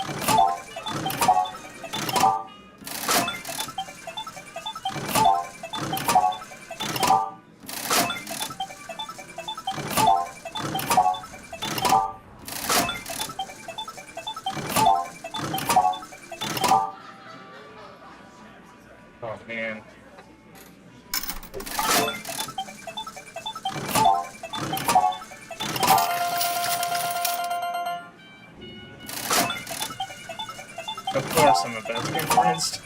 Oh man. Of course I'm about to get rinsed.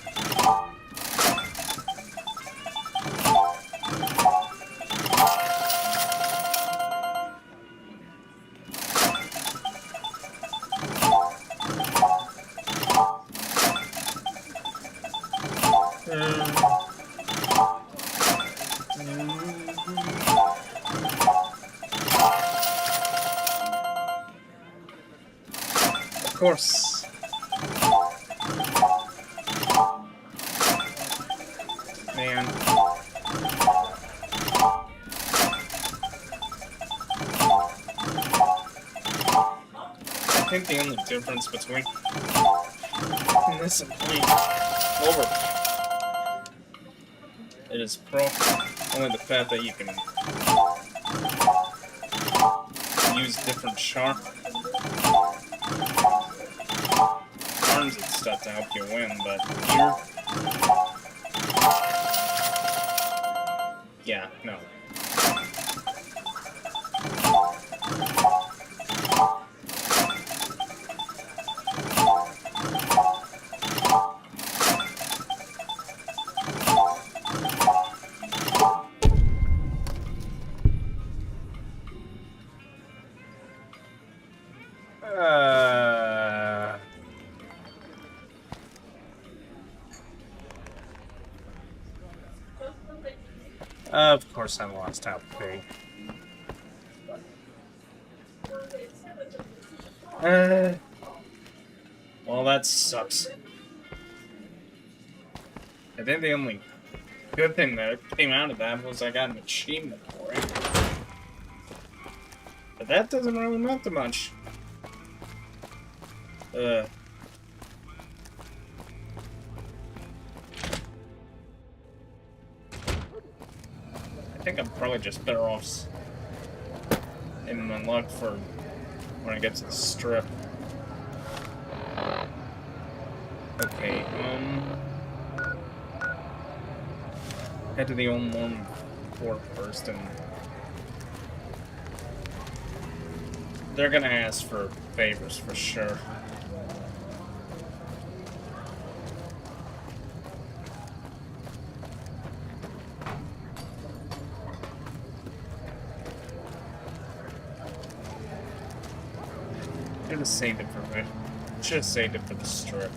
Of course. Man. I think the only difference between this and plain overpack, it is only the fact that you can use different sharp arms and stuff to help you win, but here, yeah, no. Of course I lost how big. Well, that sucks. I think the only good thing that came out of that was I got an achievement for it. But that doesn't really amount to much. I think I'm probably just better off in my luck for when I get to the strip. Okay, head to the Old Mormon Fort first, and they're gonna ask for favors for sure. Should have saved it for me. Should have saved it for the strip.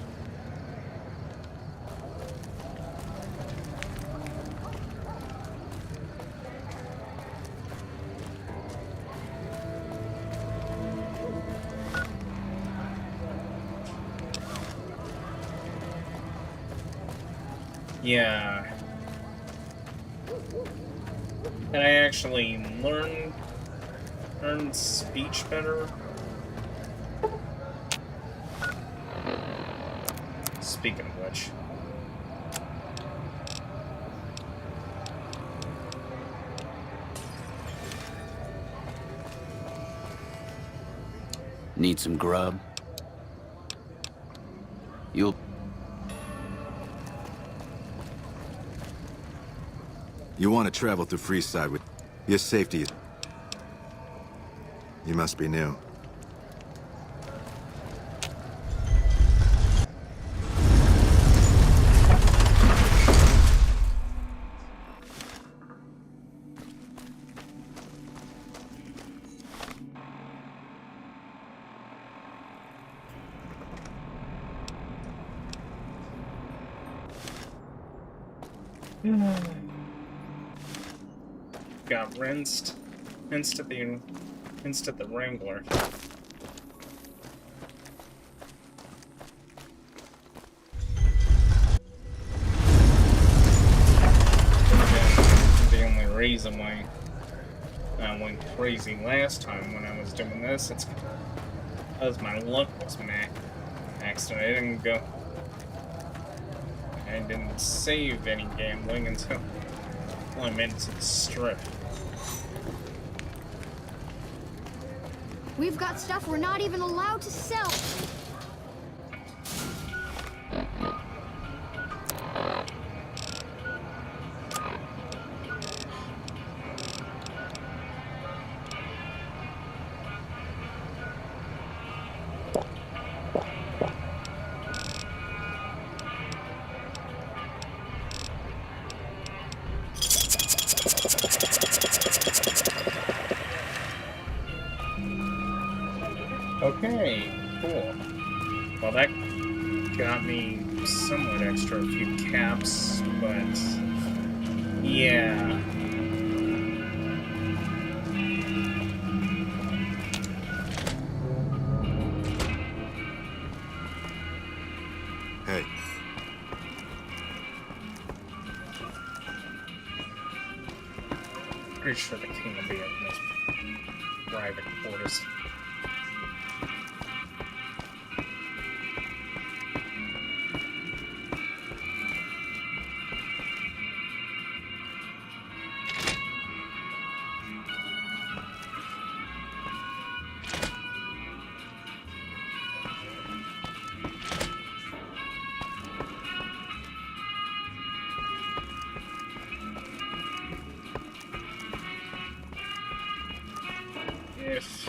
Yeah. Can I actually learn speech better? Speaking of which. Need some grub? You'll... You want to travel through Freeside with your safety. You must be new. Got rinsed at the Wrangler. The only reason why I went crazy last time when I was doing this, it's As my luck was maxed, I didn't go. I didn't save any gambling until I made it to the strip. We've got stuff we're not even allowed to sell. Okay, cool. Well, that got me somewhat extra, a few caps, but yeah. Hey. Pretty sure the king will be in his private quarters. If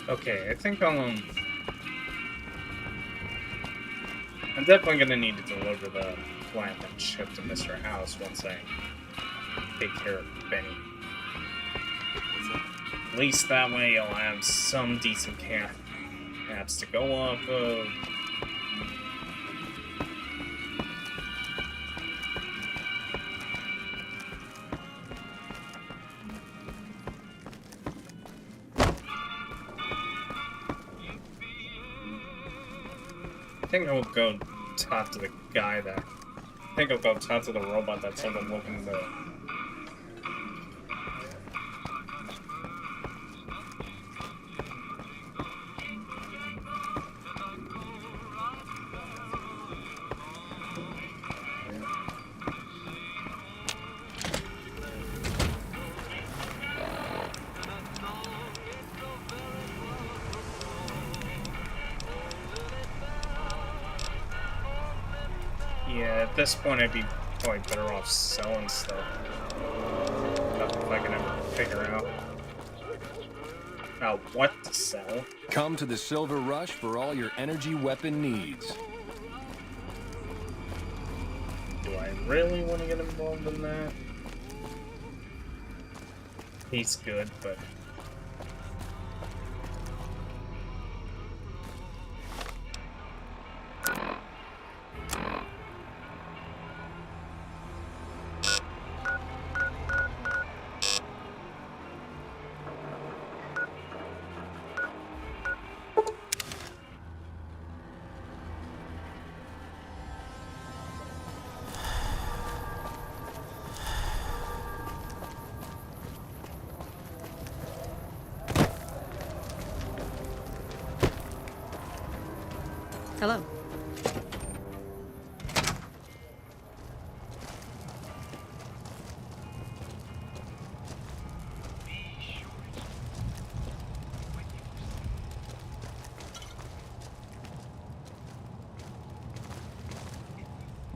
okay, I think I'm definitely gonna need to deliver the platinum chip to Mr. House once I take care of Benny. At least that way I'll have some decent caps to go off of. I think I'll go talk to the guy that. I think I'll go talk to the robot that's overlooking the. Yeah, at this point I'd be probably better off selling stuff. If I can ever figure out what to sell. Come to the Silver Rush for all your energy weapon needs. Do I really want to get involved in that? He's good, but... Hello.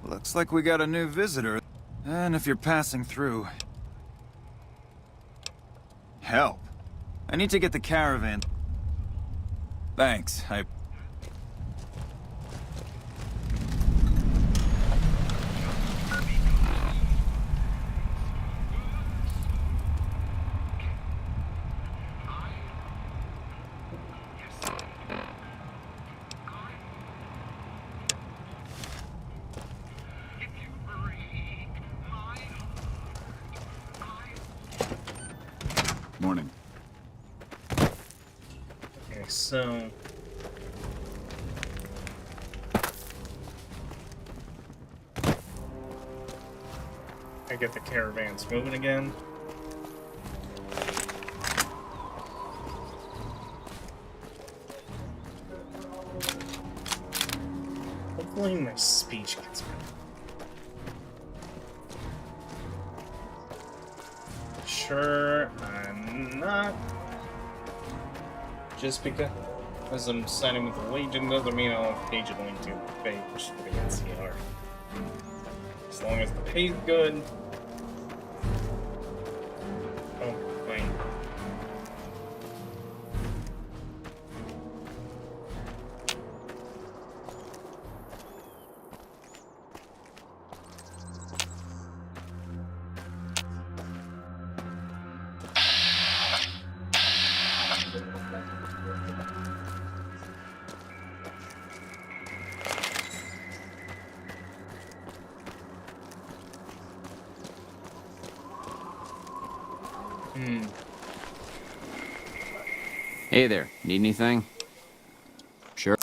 Looks like we got a new visitor. And if you're passing through... Help. I need to get the caravan. Thanks, Okay, so... I get the caravans moving again. Hopefully my speech gets better. Sure, I'm not. Just because I'm signing with the Legion doesn't mean I'll occasionally do favors for the NCR. As long as the pay's good. Oh, fine. Hey there, need anything? Sure.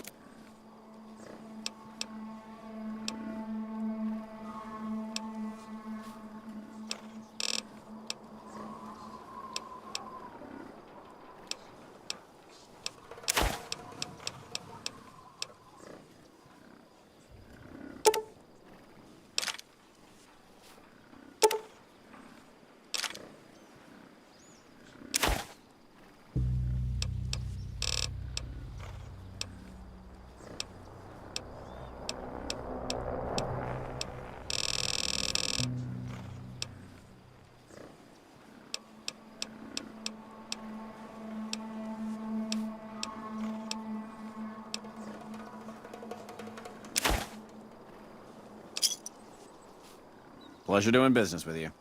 Pleasure doing business with you.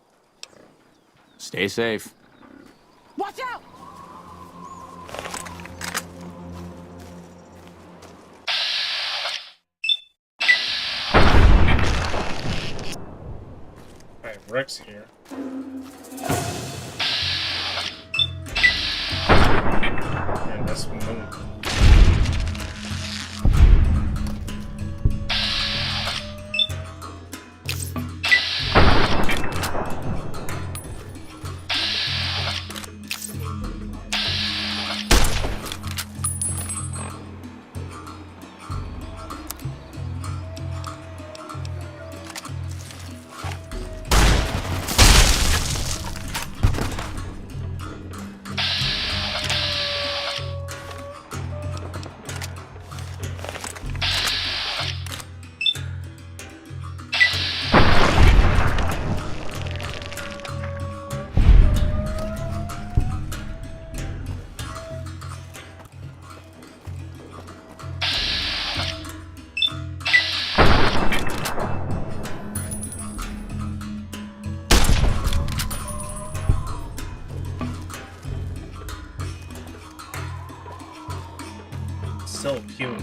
Stay safe. Watch out! Alright, Rex here. And let's move. So cute.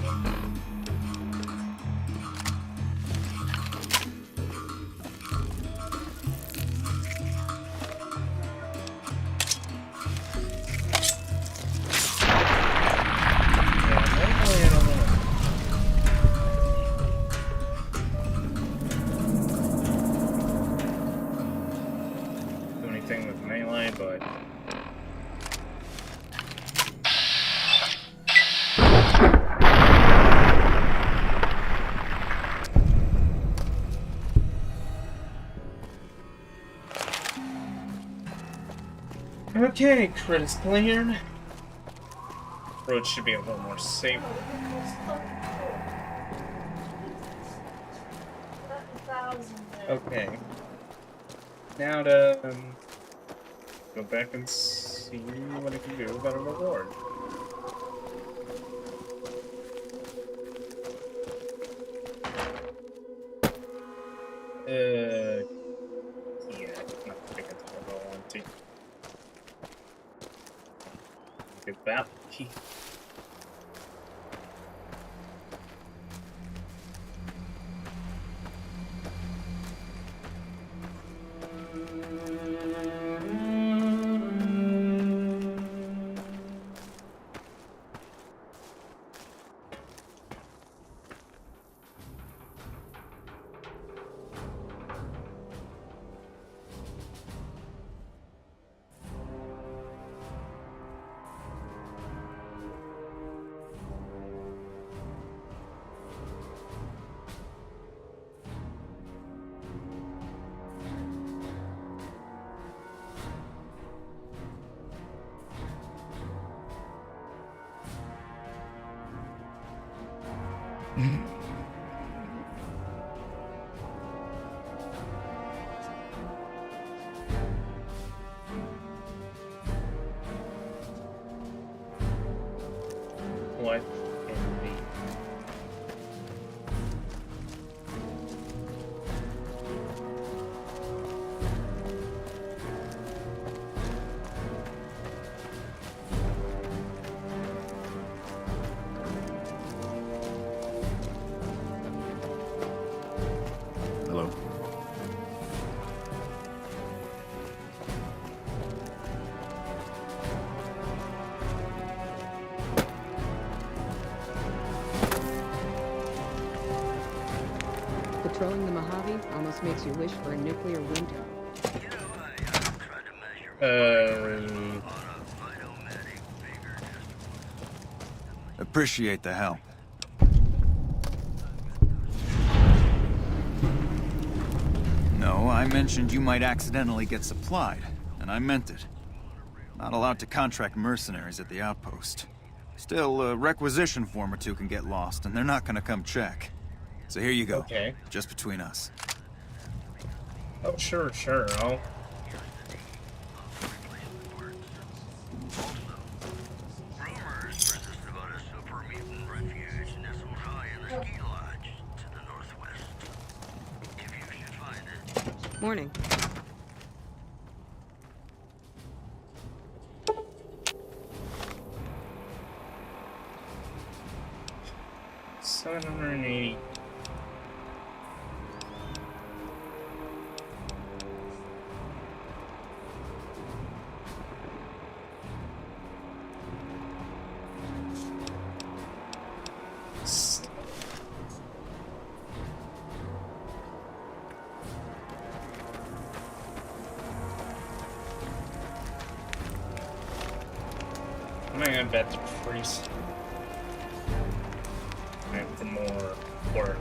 Do anything with melee, but okay, credits cleared. Road should be a little more safe. Okay. Now to go back and see what I can do about a reward. Yeah, not big into the loyalty. Get that key. What can be? Hello? Patrolling the Mojave almost makes you wish for a nuclear winter. Appreciate the help. No, I mentioned you might accidentally get supplied, and I meant it. Not allowed to contract mercenaries at the outpost. Still, a requisition form or two can get lost, and they're not gonna come check. So here you go. Okay. Just between us. Oh, sure. I'll... Morning. $780. I'm gonna bet the priest. I have the more or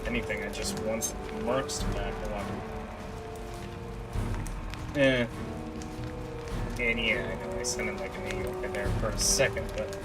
anything. I just want Mark's tobacco on. And yeah, I know I sounded like an idiot in there for a second, but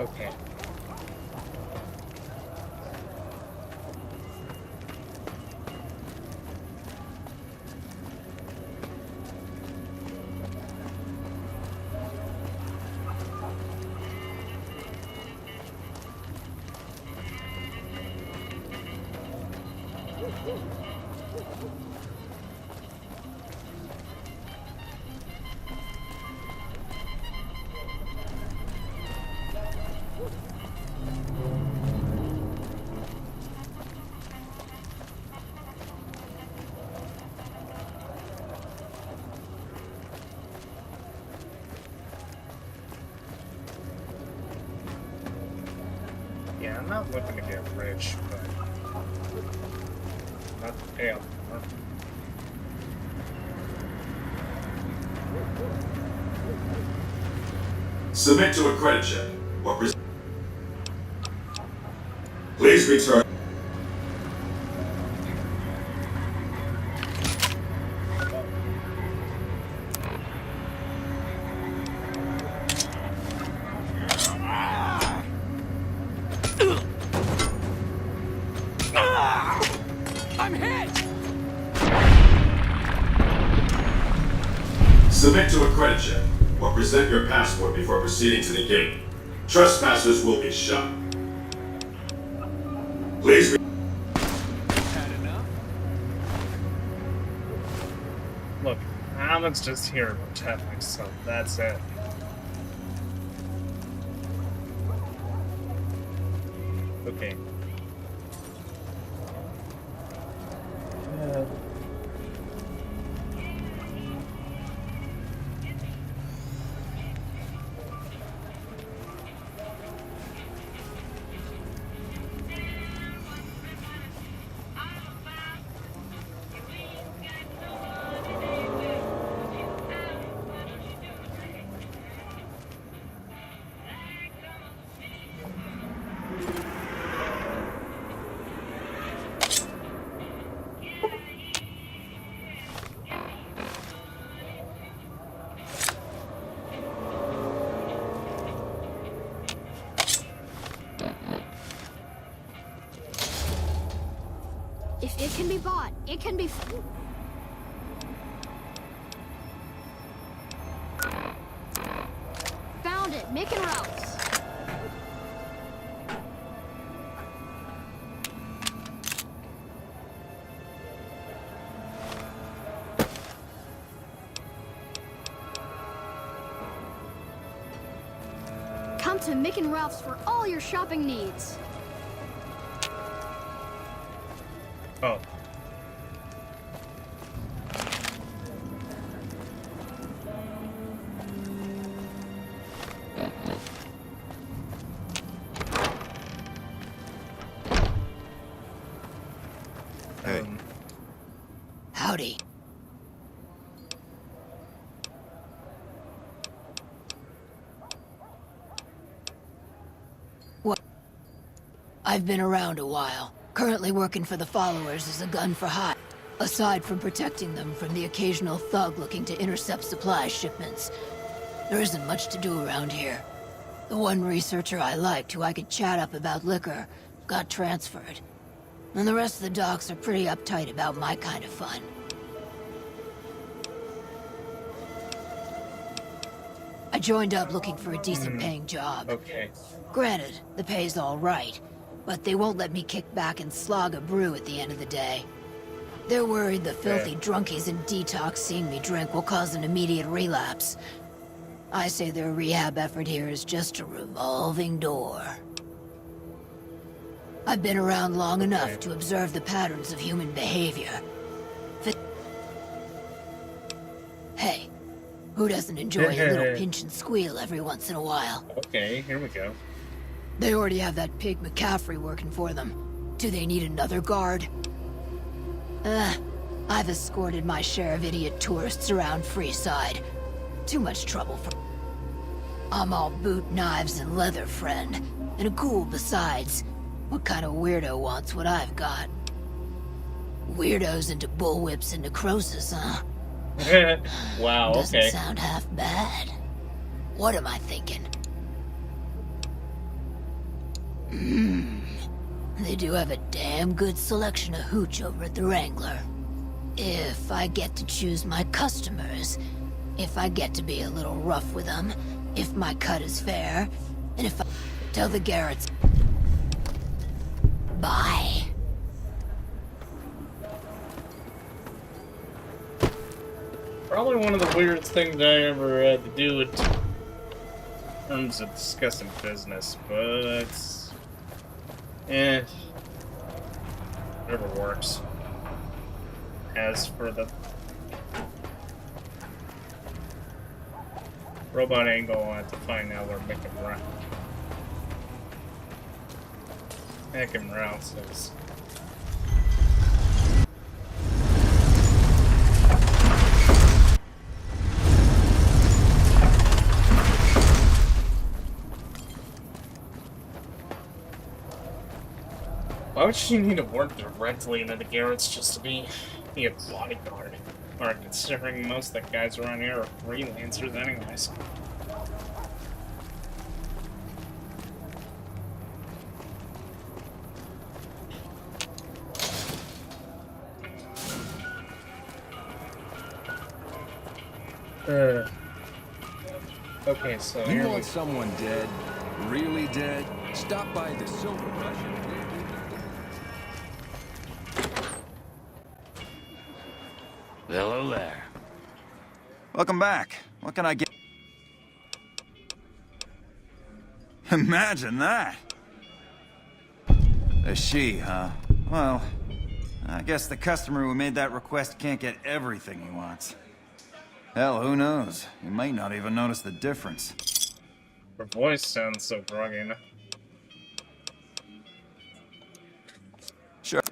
okay. Yeah, I'm not looking to get rich, but not to pay off more. Submit to a credit check. Or please return. I'm hit! Submit to a credit check. Or present your passport before proceeding to the gate. Trespassers will be shot. Please. Look, Alan's just here to protect myself. That's it. Okay. If it can be bought, it can be... Found it, Mick and Ralph's. Come to Mick and Ralph's for all your shopping needs. Oh. Hey. Howdy. What? I've been around a while. Currently working for the followers as a gun for hire. Aside from protecting them from the occasional thug looking to intercept supply shipments, there isn't much to do around here. The one researcher I liked who I could chat up about liquor got transferred. And the rest of the docs are pretty uptight about my kind of fun. I joined up looking for a decent paying job. Okay. Granted, the pay's all right, but they won't let me kick back and slog a brew at the end of the day. They're worried the filthy drunkies in detox seeing me drink will cause an immediate relapse. I say their rehab effort here is just a revolving door. I've been around long enough to observe the patterns of human behavior. Hey, who doesn't enjoy a little pinch and squeal every once in a while? Okay, here we go. They already have that pig McCaffrey working for them. Do they need another guard? I've escorted my share of idiot tourists around Freeside. Too much trouble for... I'm all boot, knives, and leather, friend. And a ghoul besides. What kind of weirdo wants what I've got? Weirdos into bullwhips and necrosis, huh? Wow, Doesn't okay. sound half bad. What am I thinking? They do have a damn good selection of hooch over at the Wrangler. If I get to choose my customers, if I get to be a little rough with them, if my cut is fair, and if I tell the Garretts... Bye. Probably one of the weirdest things I ever had to do in terms of discussing business, but... whatever works. As for the robot angle, I'll have to find out where Mick and Ralph is. Why would you need to work directly into the Garretts just to be a bodyguard? Or considering most of the guys around here are freelancers anyways. Okay, so You want someone dead? Really dead? Stop by the Silver Rush. Hello there. Welcome back. What can I get? Imagine that. A she, huh? Well, I guess the customer who made that request can't get everything he wants. Hell, who knows? He might not even notice the difference. Her voice sounds so groggy. Sure.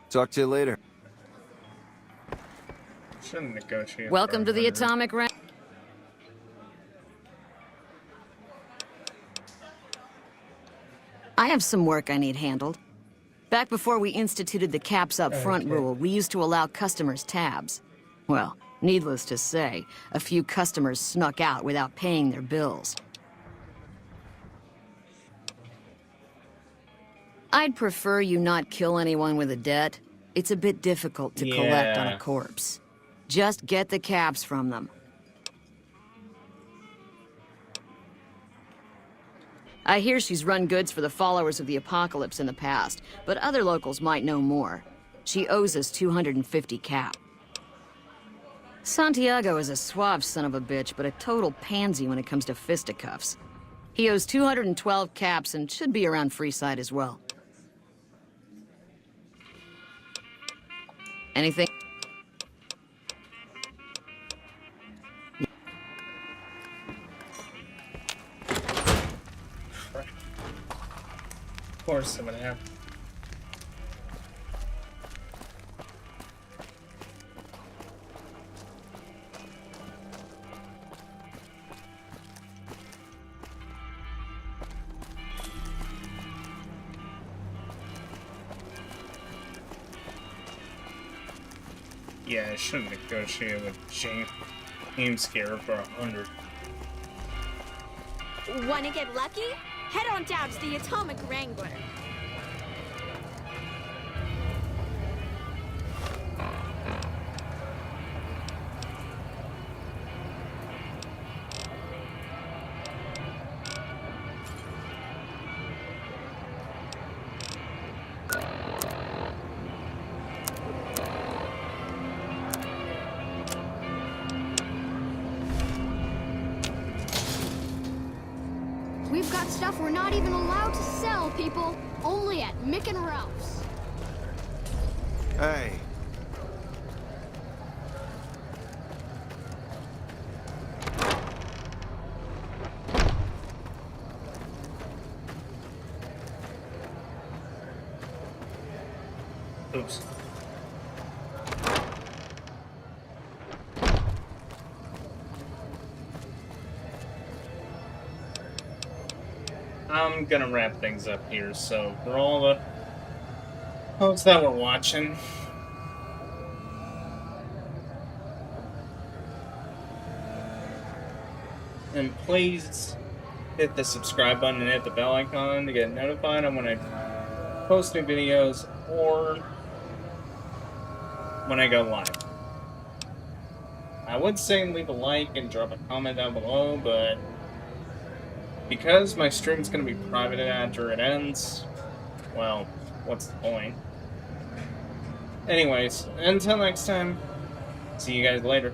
Talk to you later. Shouldn't negotiate. Welcome to the Atomic Round. I have some work I need handled. Back before we instituted the caps up front rule, we used to allow customers tabs. Well, needless to say, a few customers snuck out without paying their bills. I'd prefer you not kill anyone with a debt. It's a bit difficult to collect on a corpse. Just get the caps from them. I hear she's run goods for the followers of the apocalypse in the past, but other locals might know more. She owes us 250 cap. Santiago is a suave son of a bitch, but a total pansy when it comes to fisticuffs. He owes 212 caps and should be around Freeside as well. Anything? Of course, I'm gonna have. Yeah, I shouldn't negotiate with James Scare for 100. Wanna get lucky? Head on down to the Atomic Wrangler. We've got stuff we're not even allowed to sell, people. Only at Mick and Ralph's. Hey. Oops. I'm gonna wrap things up here, so for all the folks that were watching, and please hit the subscribe button and hit the bell icon to get notified on when I post new videos or when I go live. I would say leave a like and drop a comment down below, but because my stream's going to be private after it ends, well, what's the point? Anyways, until next time, see you guys later.